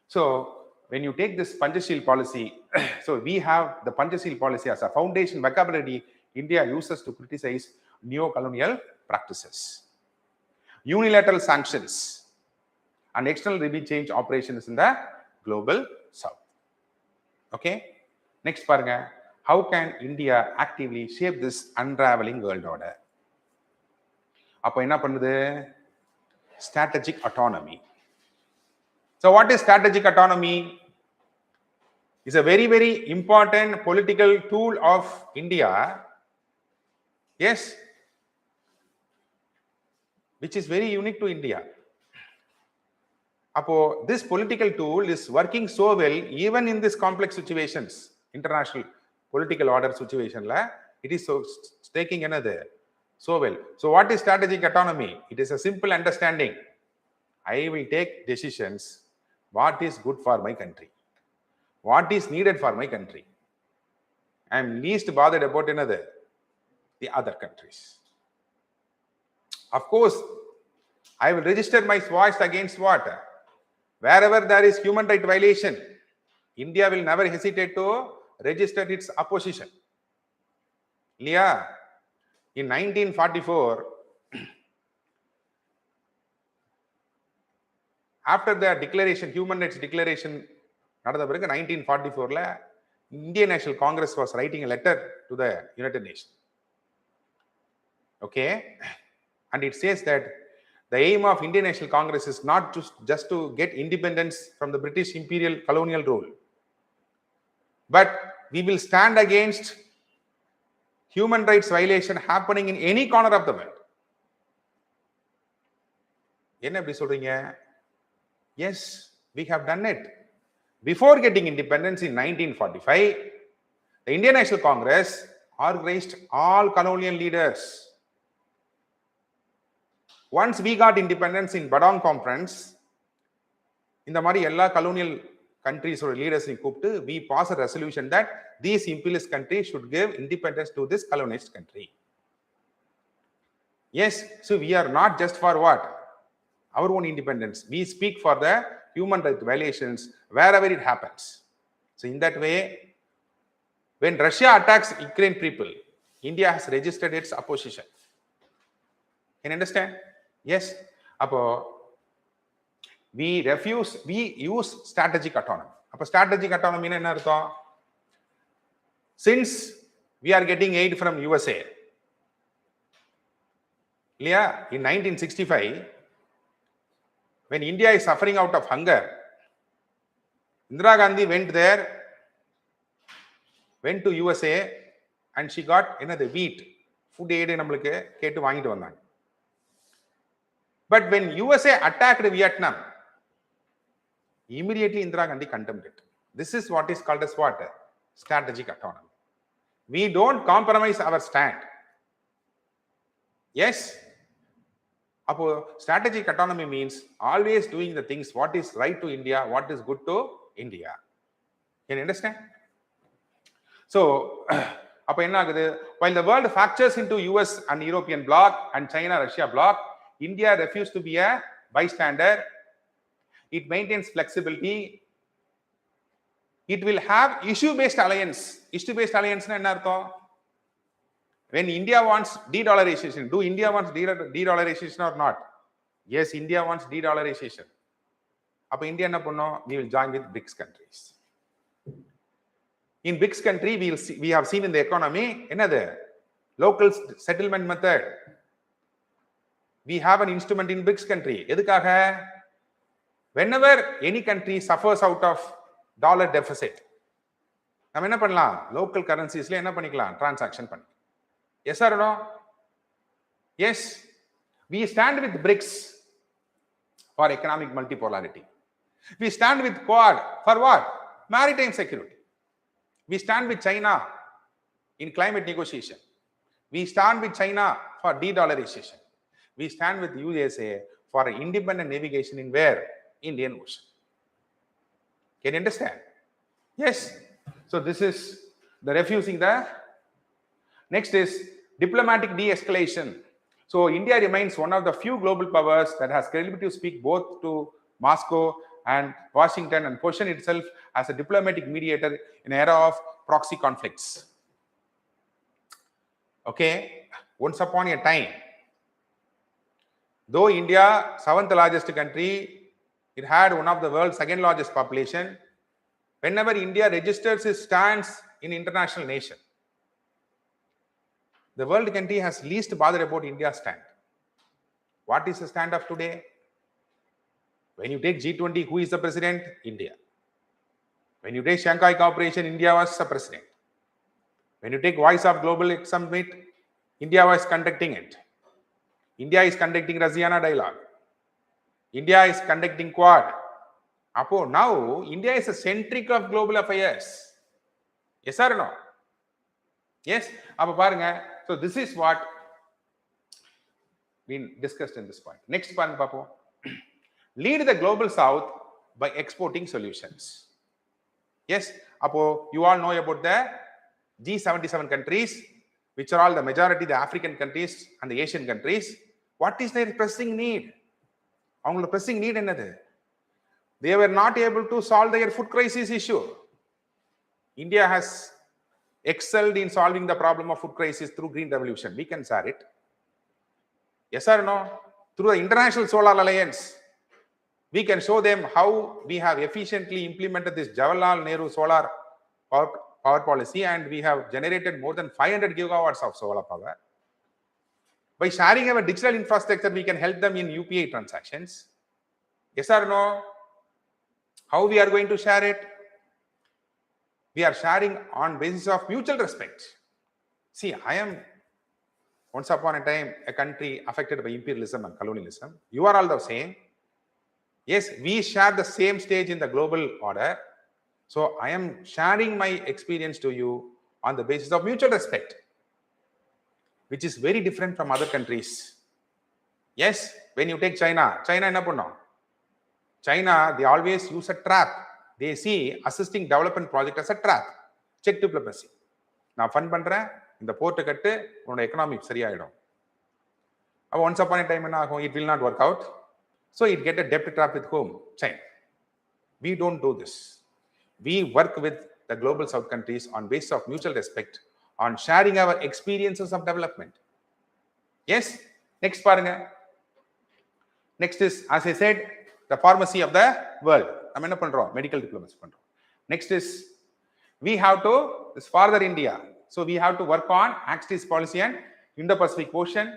So when you take this Panchashil policy, so we have the Panchashil policy as a foundation vocabulary India uses to criticize neo-colonial practices. Unilateral sanctions and external regime change operations in the global south. Okay. Next, paranga. How can India actively shape this unraveling world order? அப்போ என்ன பண்ணுது? Strategic autonomy. So what is strategic autonomy? It's a very, very important political tool of India. Yes, which is very unique to India. Appo this political tool is working so well even in this complex situations, international political order situation la, it is so taking another so well. So what is strategic autonomy? It is a simple understanding. I will take decisions what is good for my country, what is needed for my country. I am least bothered about the other countries. Of course, I will register my voice against what? Wherever there is human right violation, India will never hesitate to register its opposition. Yeah. In 1944, after the declaration, human rights declaration, 1944, Indian National Congress was writing a letter to the United Nations. Okay. And it says that The aim of Indian National Congress is not just to get independence from the British imperial colonial rule, but we will stand against human rights violation happening in any corner of the world. என்ன எப்படி சொல்றீங்க? Yes, we have done it. Before getting independence in 1945, the Indian National Congress organized all colonial leaders. Once we got independence in Badong Conference, இந்த மாதிரி எல்லா colonial countries or leaders கூப்பிட்டு we pass a resolution that these imperialist countries should give independence to this colonized country. Yes, so we are not just for what? Our own independence. We speak for the human rights violations wherever it happens. So in that way, when Russia attacks Ukraine people, India has registered its opposition. Can you understand? Yes. We use strategic autonomy. Strategic autonomy என்ன அர்த்தம்? Since we are getting aid from USA, in 1965, when India is suffering out of hunger, Indira Gandhi went to USA and she got the wheat, food aid நம்மளுக்கு கேட்டு வாங்கிட்டு வந்தாங்க. But when USA attacked Vietnam, immediately Indira Gandhi condemned it. This is what is called as what? Strategic autonomy. We don't compromise our stand. Yes. Strategic autonomy means always doing the things what is right to India, what is good to India. Can you understand? So, while the world fractures into US and European bloc and China-Russia bloc, India refused to be a bystander. It maintains flexibility. It will have issue-based alliance. Issue-based alliance na enna artham? When India wants de-dollarization, do India wants de-dollarization or not? Yes, India wants de-dollarization. Appo India enna pannum? We will join with BRICS countries. In BRICS country, we have seen in the economy, local settlement method. We have an instrument in BRICS country. எதுக்காக? Whenever any country suffers out of dollar deficit, நம்ம என்ன பண்ணலாம்? Local currencies என்ன பண்ணிக்கலாம்? Transaction பண்ணி. Yes or no? Yes. We stand with BRICS for economic multipolarity. We stand with Quad for what? Maritime security. We stand with China in climate negotiation. We stand with China for de-dollarization. We stand with USA for independent navigation in where? Indian Ocean. Can you understand? Yes. So this is the refusing the. Next is diplomatic de-escalation. So India remains one of the few global powers that has credibility to speak both to Moscow and Washington and position itself as a diplomatic mediator in an era of proxy conflicts. Okay, once upon a time, though India, 7th largest country, it had one of the world's 2nd largest population. Whenever India registers its stance in international nation, the world country has least bothered about India's stand. What is the stand of today? When you take G20, who is the president? India. When you take Shanghai Cooperation, India was the president. When you take Voice of Global Summit, India was conducting it. India is conducting Raziana dialogue. India is conducting Quad. Now, India is a centric of global affairs. Yes or no? Yes. So this is what we discussed in this point. Next point, Papo. Lead the global south by exporting solutions. Yes. You all know about the G77 countries, which are all the majority, the African countries and the Asian countries. What is their pressing need? Avanga pressing need enadhu? They were not able to solve their food crisis issue. India has excelled in solving the problem of food crisis through green revolution. We can share it. Yes or no? Through the International Solar Alliance, we can show them how we have efficiently implemented this Jawaharlal Nehru solar power policy, and we have generated more than 500 gigawatts of solar power. By sharing our digital infrastructure, we can help them in UPI transactions. Yes or no? How we are going to share it? We are sharing on basis of mutual respect. See, I am once upon a time a country affected by imperialism and colonialism. You are all the same. Yes, we share the same stage in the global order. So I am sharing my experience to you on the basis of mutual respect, which is very different from other countries. Yes, when you take China enna pannum? China, they always use a trap. They see assisting development project as a trap. Check diplomacy. நான் fun பண்றேன், இந்த போர்ட்டை கட்டு, உன்னோட economy சரியாயிடும். Once upon a time, it will not work out. So it get a debt trap with whom? China. We don't do this. We work with the global south countries on basis of mutual respect, on sharing our experiences of development. Yes? Next paranga. Next is, as I said, the pharmacy of the world. நம்ம என்ன பண்றோம்? Medical diplomacy பண்றோம். Next is, we have to, this farther India. So we have to work on Axis policy and Indo-Pacific Ocean.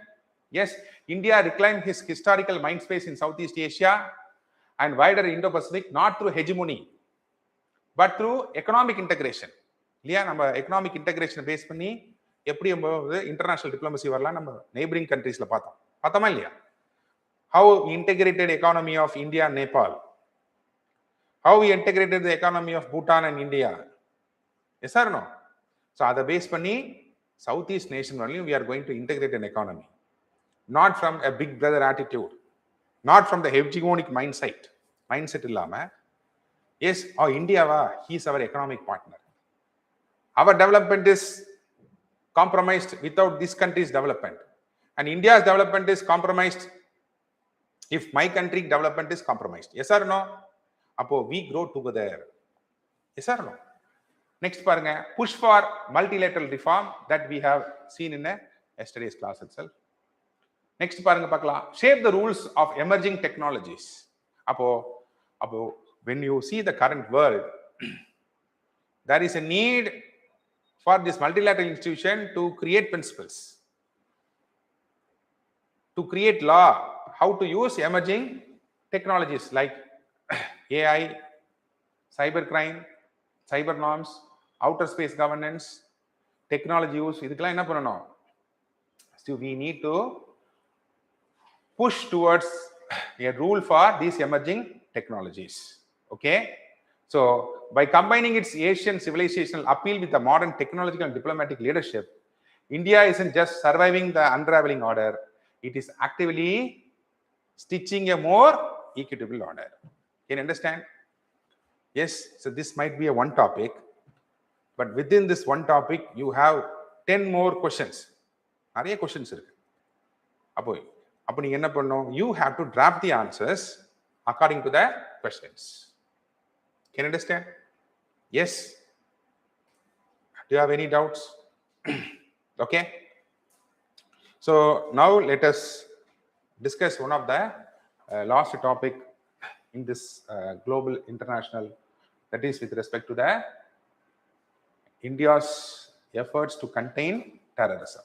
Yes, India reclaimed his historical mind space in Southeast Asia and wider Indo-Pacific, not through hegemony, but through economic integration. இல்லையா? நம்ம economic integration base பண்ணி எப்படி international diplomacy வரலாம் நம்ம neighbouring கண்ட்ரீஸ்ல பார்த்தோமா இல்லையா? How we integrated economy of India and Nepal. How we integrated the economy of Bhutan and India. Yes or no? So அதை base பண்ணி Southeast nation only we are going to integrate an economy. Not from a big brother attitude. Not from the hegemonic mindset இல்லாம, yes, India, he is our economic partner. Our development is compromised without this country's development. And India's development is compromised if my country development is compromised. Yes or no? Appo we grow together. Yes or no? Next paranga, push for multilateral reform that we have seen in yesterday's class itself. Next paranga pakala, shape the rules of emerging technologies. Appo when you see the current world, there is a need for this multilateral institution to create principles, to create law, how to use emerging technologies like AI, cybercrime, cyber norms, outer space governance, technology use. இதுக்கெல்லாம் என்ன பண்ணணும்? So we need to push towards a rule for these emerging technologies. Okay? So by combining its Asian civilizational appeal with the modern technological and diplomatic leadership, India isn't just surviving the unraveling order, it is actively stitching a more equitable order. Can you understand? Yes, so this might be a one topic, but within this one topic, you have 10 more questions. நிறைய questions இருக்கு. அப்போ நீங்க என்ன பண்ணணும்? You have to draft the answers according to the questions. Can you understand? Yes? Do you have any doubts? Okay. So now let us discuss one of the last topic in this global international, that is with respect to the India's efforts to contain terrorism.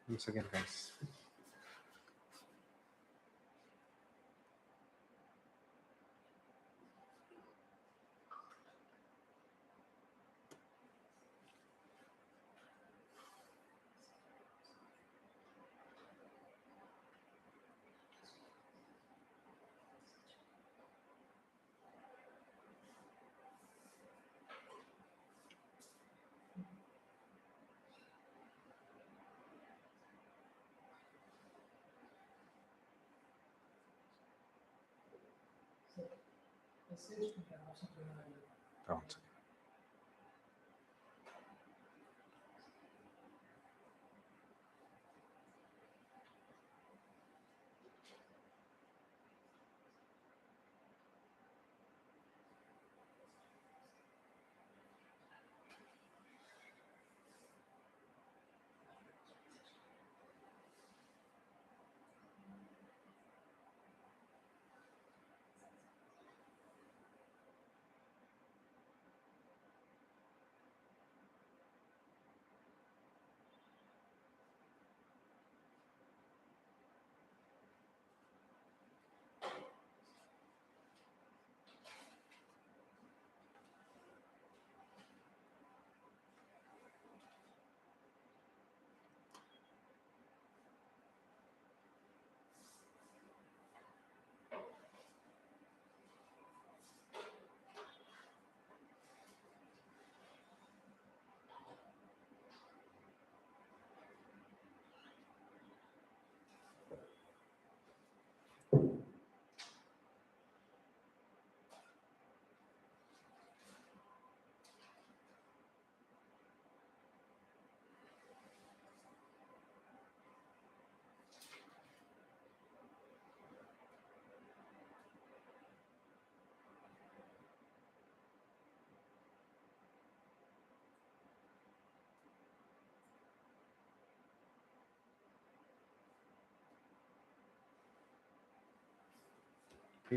Once again, guys. Once again.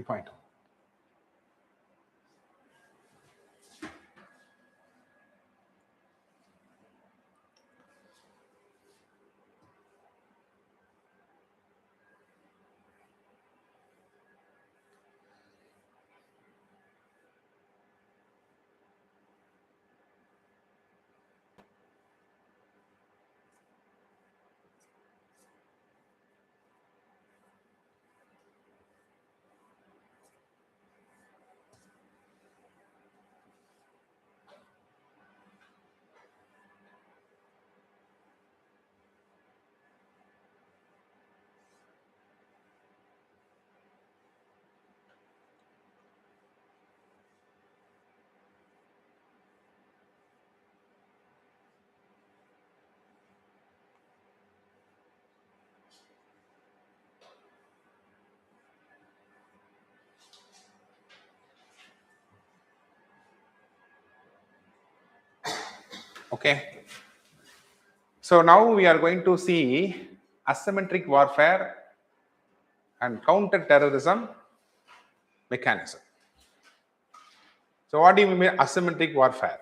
Point. Okay. So now we are going to see asymmetric warfare and counter-terrorism mechanism. So what do you mean asymmetric warfare?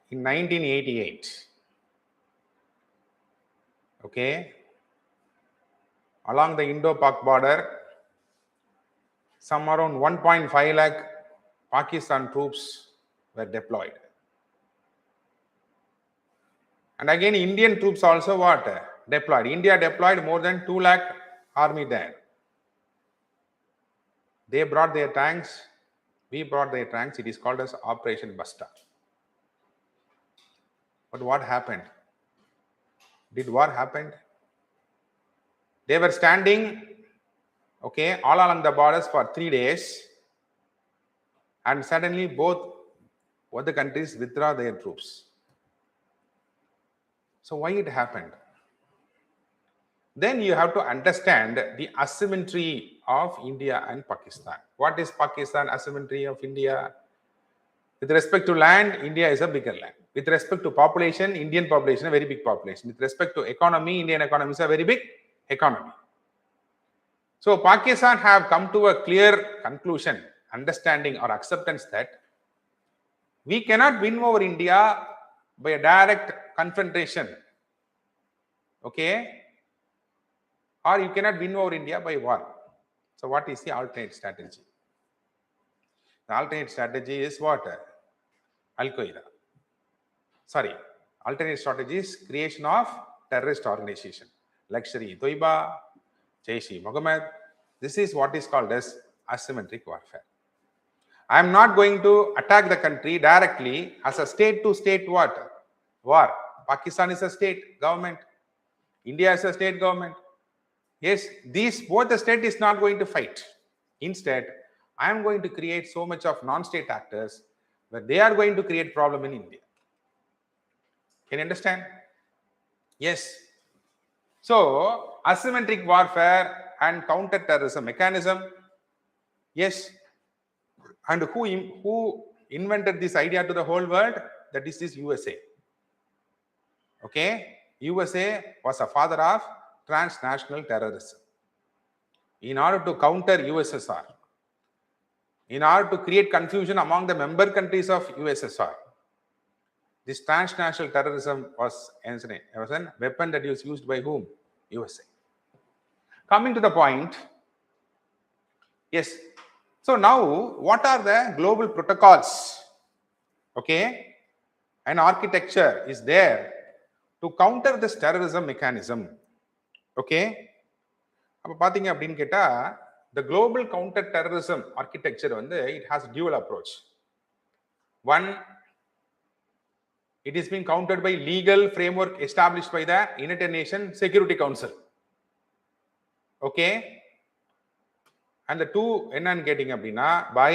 In 1988, okay, along the Indo-Pak border, some around 1.5 lakh Pakistan troops were deployed. And again, Indian troops also what? Deployed. India deployed more than 2 lakh army there. They brought their tanks, we brought their tanks. It is called as Operation Buster. But what happened? Did war happen? They were standing, okay, all along the borders for 3 days, and suddenly both the countries withdraw their troops. So why it happened? Then you have to understand the asymmetry of India and Pakistan. What is Pakistan asymmetry of India? With respect to land, India is a bigger land. With respect to population, Indian population, a very big population. With respect to economy, Indian economy is a very big economy. So Pakistan have come to a clear conclusion, understanding or acceptance that we cannot win over India by a direct confrontation. Okay? Or you cannot win over India by war. So what is the alternate strategy? The alternate strategy is what? Al-Qaeda. Sorry, alternate strategy is creation of terrorist organization. Luxury Toiba, Jaish-e-Mohammed. This is what is called as asymmetric warfare. I am not going to attack the country directly as a state-to-state what? War. Pakistan is a state government. India is a state government. Yes, both the state is not going to fight. Instead, I am going to create so much of non-state actors where they are going to create problem in India. Can you understand? Yes. So, asymmetric warfare and counter-terrorism mechanism. Yes. And who invented this idea to the whole world? That is this USA. Okay? USA was a father of transnational terrorism. In order to counter USSR, in order to create confusion among the member countries of USSR, this transnational terrorism was a weapon that was used by whom? USA. Coming to the point, yes. So now, what are the global protocols? Okay, an architecture is there to counter this terrorism mechanism. Okay, அப்ப பாத்தீங்க அப்படின்னு கேட்டா the global counter terrorism architecture it has dual approach. One, it is being countered by legal framework established by the United Nations Security Council. Okay, and the two என்னன்னு கேட்டிங்க அப்படின்னா by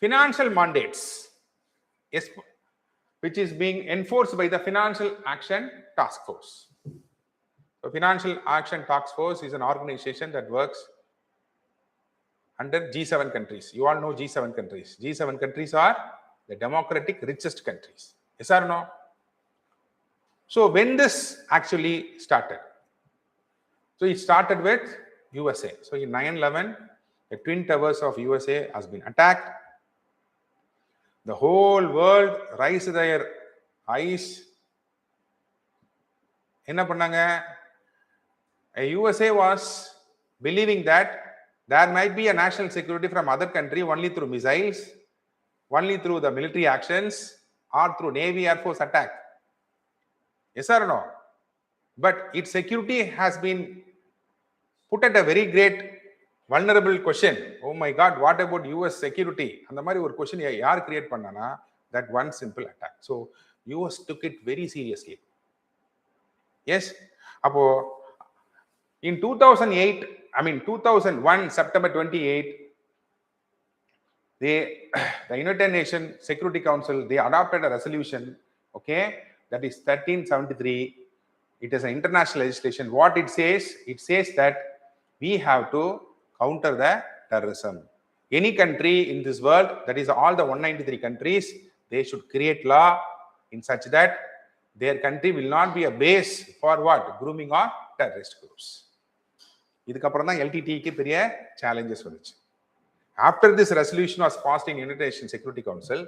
financial mandates, which is being enforced by the Financial Action Task Force. So Financial Action Task Force is an organization that works under G7 countries. You all know G7 countries. G7 countries are the democratic richest countries. Yes or no? So when this actually started? So it started with USA. So in 9/11, the Twin Towers of USA has been attacked. The whole world raised their eyes. என்ன பண்ணாங்க? USA was believing that there might be a national security from other country only through missiles, only through the military actions, or through Navy Air Force attack. Yes or no? But its security has been put at a very great vulnerable question. Oh my God, what about US security? And the mari or question yaar create pannana? That one simple attack. So US took it very seriously. Yes. Apo in 2001, September 28, the United Nations Security Council, they adopted a resolution, okay, that is 1373. It is an international legislation. What it says that we have to counter the terrorism. Any country in this world, that is all the 193 countries, they should create law in such that their country will not be a base for what? Grooming of terrorist groups. இதுக்கப்புறம் தான் LTTE பெரிய challenges வந்துச்சு. After this resolution was passed in United Nations Security Council,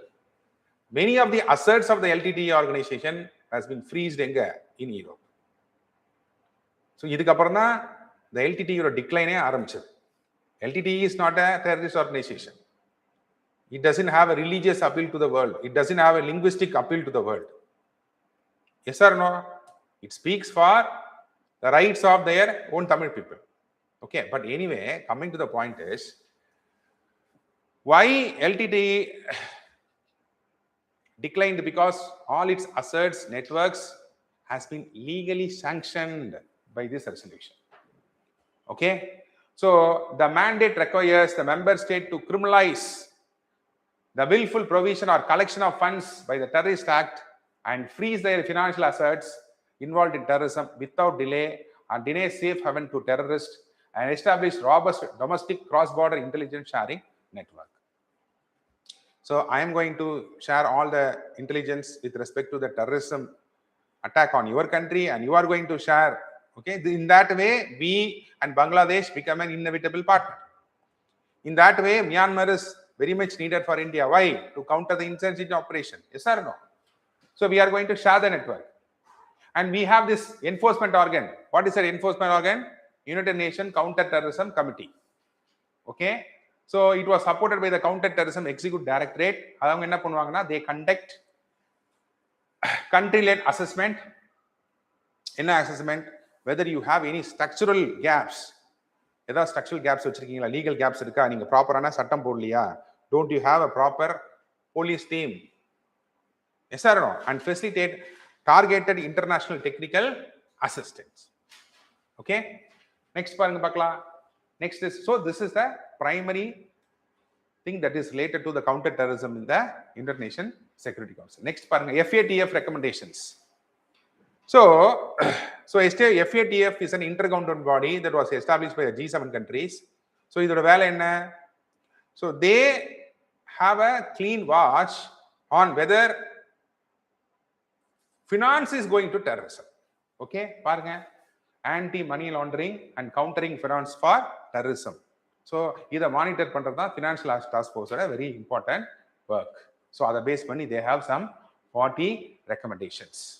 many of the assets of the LTTE organization has been freezed in Europe. So இதுக்கப்புறம் தான் the LTTE decline ஆரம்பிச்சது. LTTE is not a terrorist organization. It doesn't have a religious appeal to the world. It doesn't have a linguistic appeal to the world. Yes or no? It speaks for the rights of their own Tamil people. Okay, but anyway, coming to the point is, why LTTE declined? Because all its assets, networks has been legally sanctioned by this resolution. Okay, so the mandate requires the member state to criminalize the willful provision or collection of funds by the terrorist act and freeze their financial assets involved in terrorism without delay and deny safe haven to terrorists and establish robust domestic cross-border intelligence sharing network. So I am going to share all the intelligence with respect to the terrorism attack on your country, and you are going to share. Okay, in that way, we and Bangladesh become an inevitable partner. In that way, Myanmar is very much needed for India. Why? To counter the insurgency operation. Yes or no? So we are going to share the network. And we have this enforcement organ. What is that enforcement organ? United Nations Counter-Terrorism Committee. Okay? So it was supported by the Counter-Terrorism Executive Directorate. They conduct country-led assessment. In assessment, whether you have any structural gaps. Structural gaps, legal gaps, proper don't you have a proper police team? Yes or no? And facilitate targeted international technical assistance. Okay? Next, next is, so this is the primary thing that is related to the counter-terrorism in the United Nations Security Council. Next, FATF recommendations. So FATF is an intergovernmental body that was established by the G7 countries. So so they have a clean watch on whether finance is going to terrorism. Okay, anti-money laundering and countering finance for terrorism. So either monitor pandratha financial task force very important work. So other base money they have some 40 recommendations.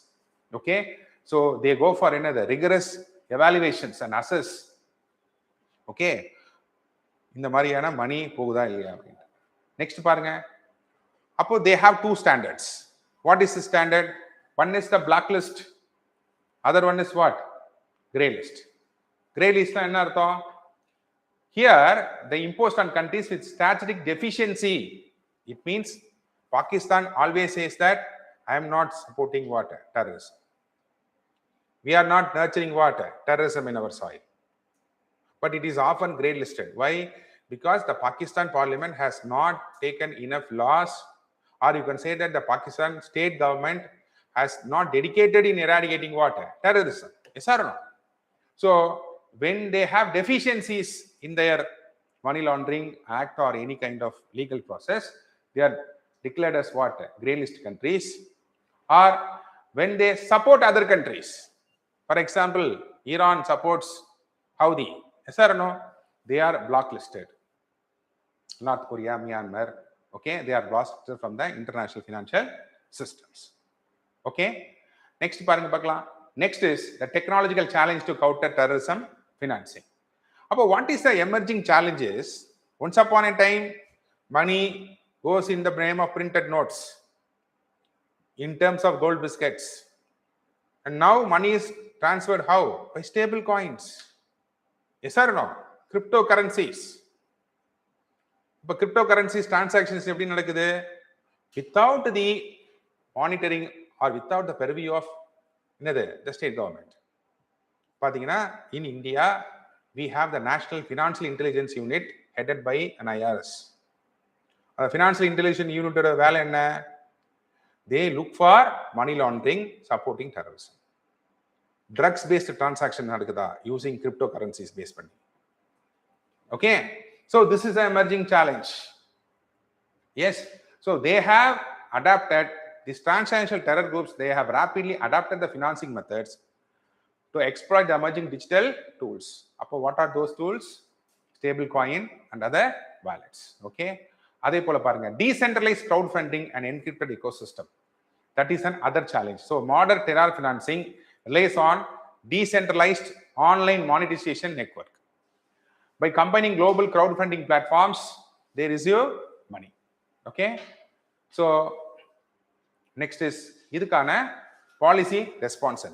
Okay, so they go for another rigorous evaluations and assess. Okay, in the Mariana money poguda illaya. Next paranga. They have two standards. What is the standard? One is the blacklist. Other one is what? Grey list. Grey list is here they imposed on countries with strategic deficiency. It means Pakistan always says that I am not supporting what? Terrorism. We are not nurturing what? Terrorism in our soil. But it is often grey listed. Why? Because the Pakistan parliament has not taken enough laws, or you can say that the Pakistan state government has not dedicated in eradicating what? Terrorism. Yes or no? So when they have deficiencies in their money laundering act or any kind of legal process, they are declared as what? Grey list countries. Or when they support other countries. For example, Iran supports Houthi. Yes or no? They are blacklisted. North Korea, Myanmar. Okay, they are blacklisted from the international financial systems. Okay. Next, next is the technological challenge to counter terrorism financing. What is the emerging challenges? Once upon a time, money goes in the name of printed notes in terms of gold biscuits. And now money is transferred how? By stable coins. Yes or no? Cryptocurrencies. But cryptocurrencies transactions without the monitoring or without the purview of the state government. In India, we have the National Financial Intelligence Unit headed by an IRS. Financial Intelligence Unit, they look for money laundering, supporting terrorism. Drugs-based transaction using cryptocurrencies based money. Okay, so this is an emerging challenge. Yes, so they have adapted these transnational terror groups. They have rapidly adapted the financing methods to exploit the emerging digital tools. What are those tools? Stable coin and other wallets. Okay, decentralized crowdfunding and encrypted ecosystem. That is another challenge. So modern terror financing relies on decentralized online monetization network. By combining global crowdfunding platforms, they receive money. Okay. So next is idukana policy response.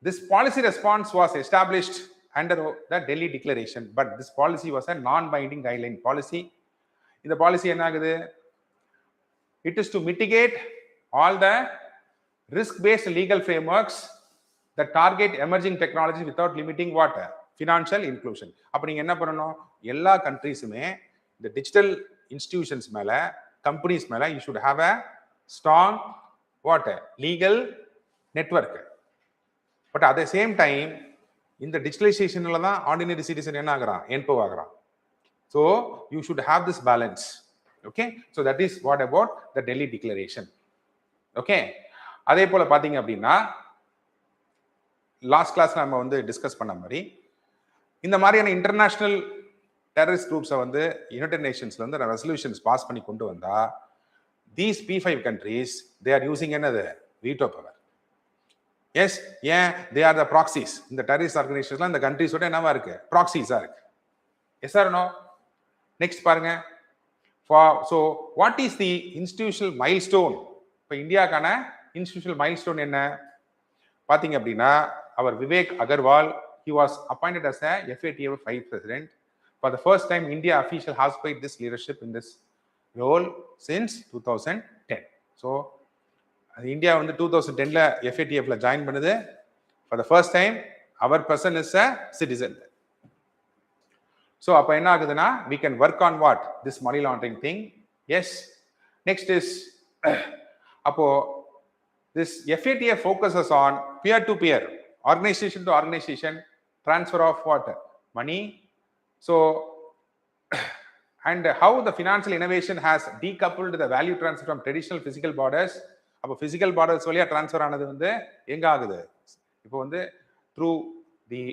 This policy response was established under the Delhi Declaration, but this policy was a non-binding guideline policy. In the policy, it is to mitigate all the risk-based legal frameworks that target emerging technologies without limiting what? Financial inclusion. All countries, the digital institutions, companies, you should have a strong legal network. But at the same time, in the digitalization, ordinary citizen empower. So you should have this balance. Okay, so that is what about the Delhi Declaration. Okay, அதே போல பாத்தீங்க அப்படின்னா last class நம்ம discuss பண்ண மாதிரி இந்த மாதிரியான these P5 countries, they are using another veto power. Yes, yeah, they are the proxies. In the terrorist organizations, the countries proxies are. Yes or no? Next, paranga. So, what is the institutional milestone? For India, institutional milestone enna? Pathing appadina, our Vivek Agarwal, he was appointed as a FATF vice president. For the first time, India official has played this leadership in this role since 2010. So, India on the 2010 FATF la join பண்ணுது. For the first time, our person is a citizen. So, அப்ப என்ன ஆகுதுன்னா, we can work on what? This money laundering thing. Yes. Next is, அப்போ this FATF focuses on peer-to-peer, organization to organization, transfer of what? Money. So, and how the financial innovation has decoupled the value transfer from traditional physical borders. அப்போ physical borders வழியா transfer ஆனது வந்து எங்க ஆகுது? இப்போ வந்து through the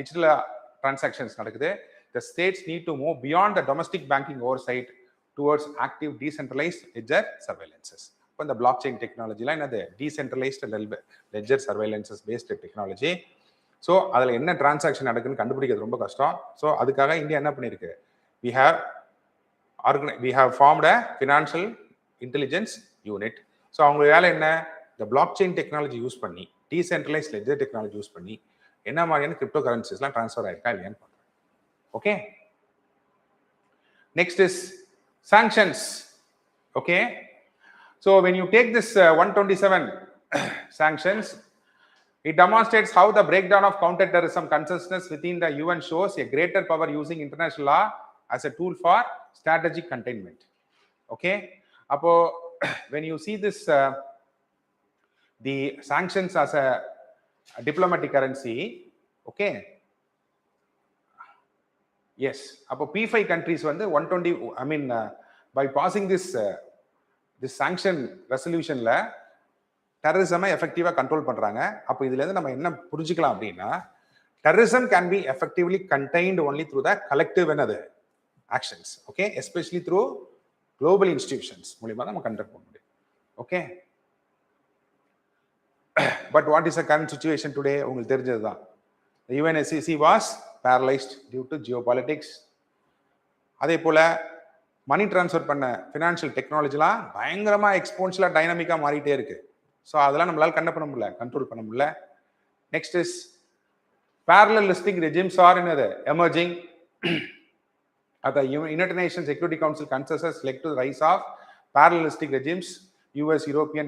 digital transactions நடக்குது. The states need to move beyond the domestic banking oversight towards active decentralized ledger surveillances. இப்போ இந்த blockchain technologyலாம் என்னது? Decentralized ledger surveillances based technology. So அதில் என்ன டிரான்சாக்ஷன் நடக்குன்னு கண்டுபிடிக்கிறது ரொம்ப கஷ்டம். ஸோ அதுக்காக இந்தியா என்ன பண்ணியிருக்கு? We have formed a financial intelligence unit. So அவங்க வேலை என்ன? இந்த blockchain technology யூஸ் பண்ணி, decentralized ledger technology யூஸ் பண்ணி என்ன மாதிரியான கிரிப்டோ கரன்சிஸ்லாம் ட்ரான்ஸ்ஃபர் ஆயிருக்கா இல்லையான்னு பார்க்குறேன். Okay. Next is sanctions. Okay. So when you take this 127 sanctions, it demonstrates how the breakdown of counterterrorism consensus within the UN shows a greater power using international law as a tool for strategic containment. Okay. Apo, when you see this, the sanctions as a diplomatic currency, okay. Yes. அப்போ P5 countries வந்து 120, I mean, by passing this sanction resolutionல terrorism effectively control பண்றாங்க. அப்போ இதுல இருந்து நம்ம என்ன புரிஞ்சுக்கலாம் அப்படின்னா, terrorism can be effectively contained only through the collective and other actions. Okay, especially through global institutions மூலமா நம்ம கண்ட்ரோல் பண்ண முடியும். Okay. But what is the current situation today? உங்களுக்கு தெரிஞ்சதுதான். The UNSCC was paralyzed due to geopolitics. அதே போல மணி transfer பண்ண financial டெக்னாலஜிலாம் பயங்கரமா எக்ஸ்போன்ஷியலா டைனமிக்கா மாறிட்டே இருக்கு. ஸோ அதெல்லாம் நம்மளால பண்ண முடியல, கண்ட்ரோல் பண்ண முடியல. Next is parallelistic regimes are another emerging. At the United Nations Security Council consensus led to the rise of parallelistic regimes. US, European,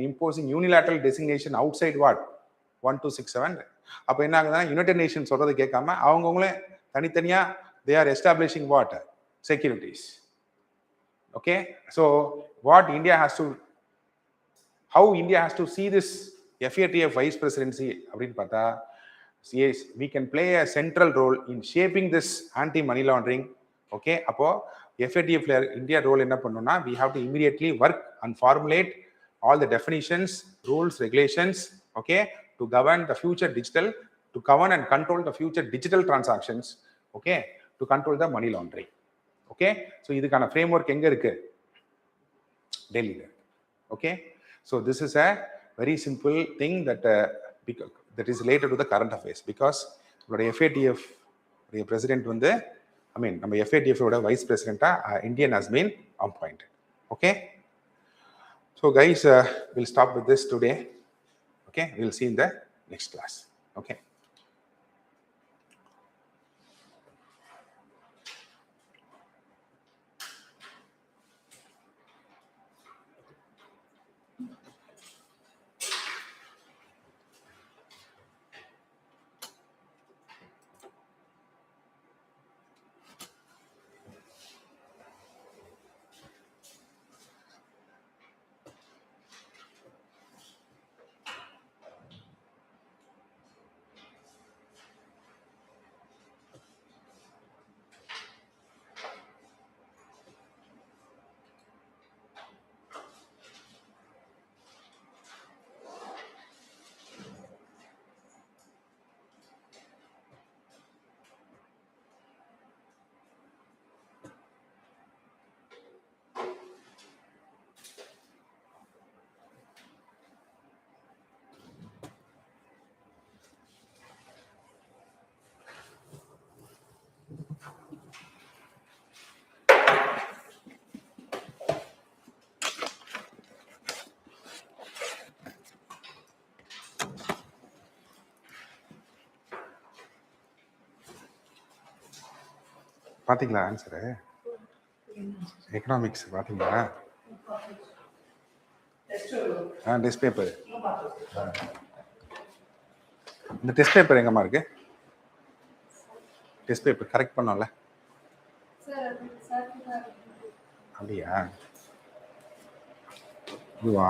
imposing unilateral designation outside what? 1267. அப்போ என்ன ஆகுதுன்னா, யுனைடெட் நேஷன் சொல்றது கேட்காம அவங்கவுங்களே தனித்தனியா they are establishing what? Securities. Okay. So what India has to, how India has to see this FATF vice presidency அப்படின்னு பார்த்தா, yes, we can play a central role in shaping this anti money laundering. Okay. அப்போ FATF India role என்ன பண்ணணும்னா, we have to immediately work and formulate all the definitions, rules, regulations, okay, to govern the future digital, to govern and control the future digital transactions, okay, to control the money laundering. Okay. So இதுக்கான framework எங்க இருக்கு? டெல்லியில. Okay. So this is a very simple thing that that is related to the current affairs, because நம்மளுடைய FATF president வந்து, நம்ம FATF ஓட vice president Indian has been appointed. Okay. So guys, we'll stop with this today. Okay. We'll see in the next class. Okay. பார்த்தீங்களா answer? Economics பார்த்தீங்களா? Test paper. இந்த test paper எங்கம்மா இருக்கு? Test paper correct பண்ணோம்ல? அப்படியா? இதுவா?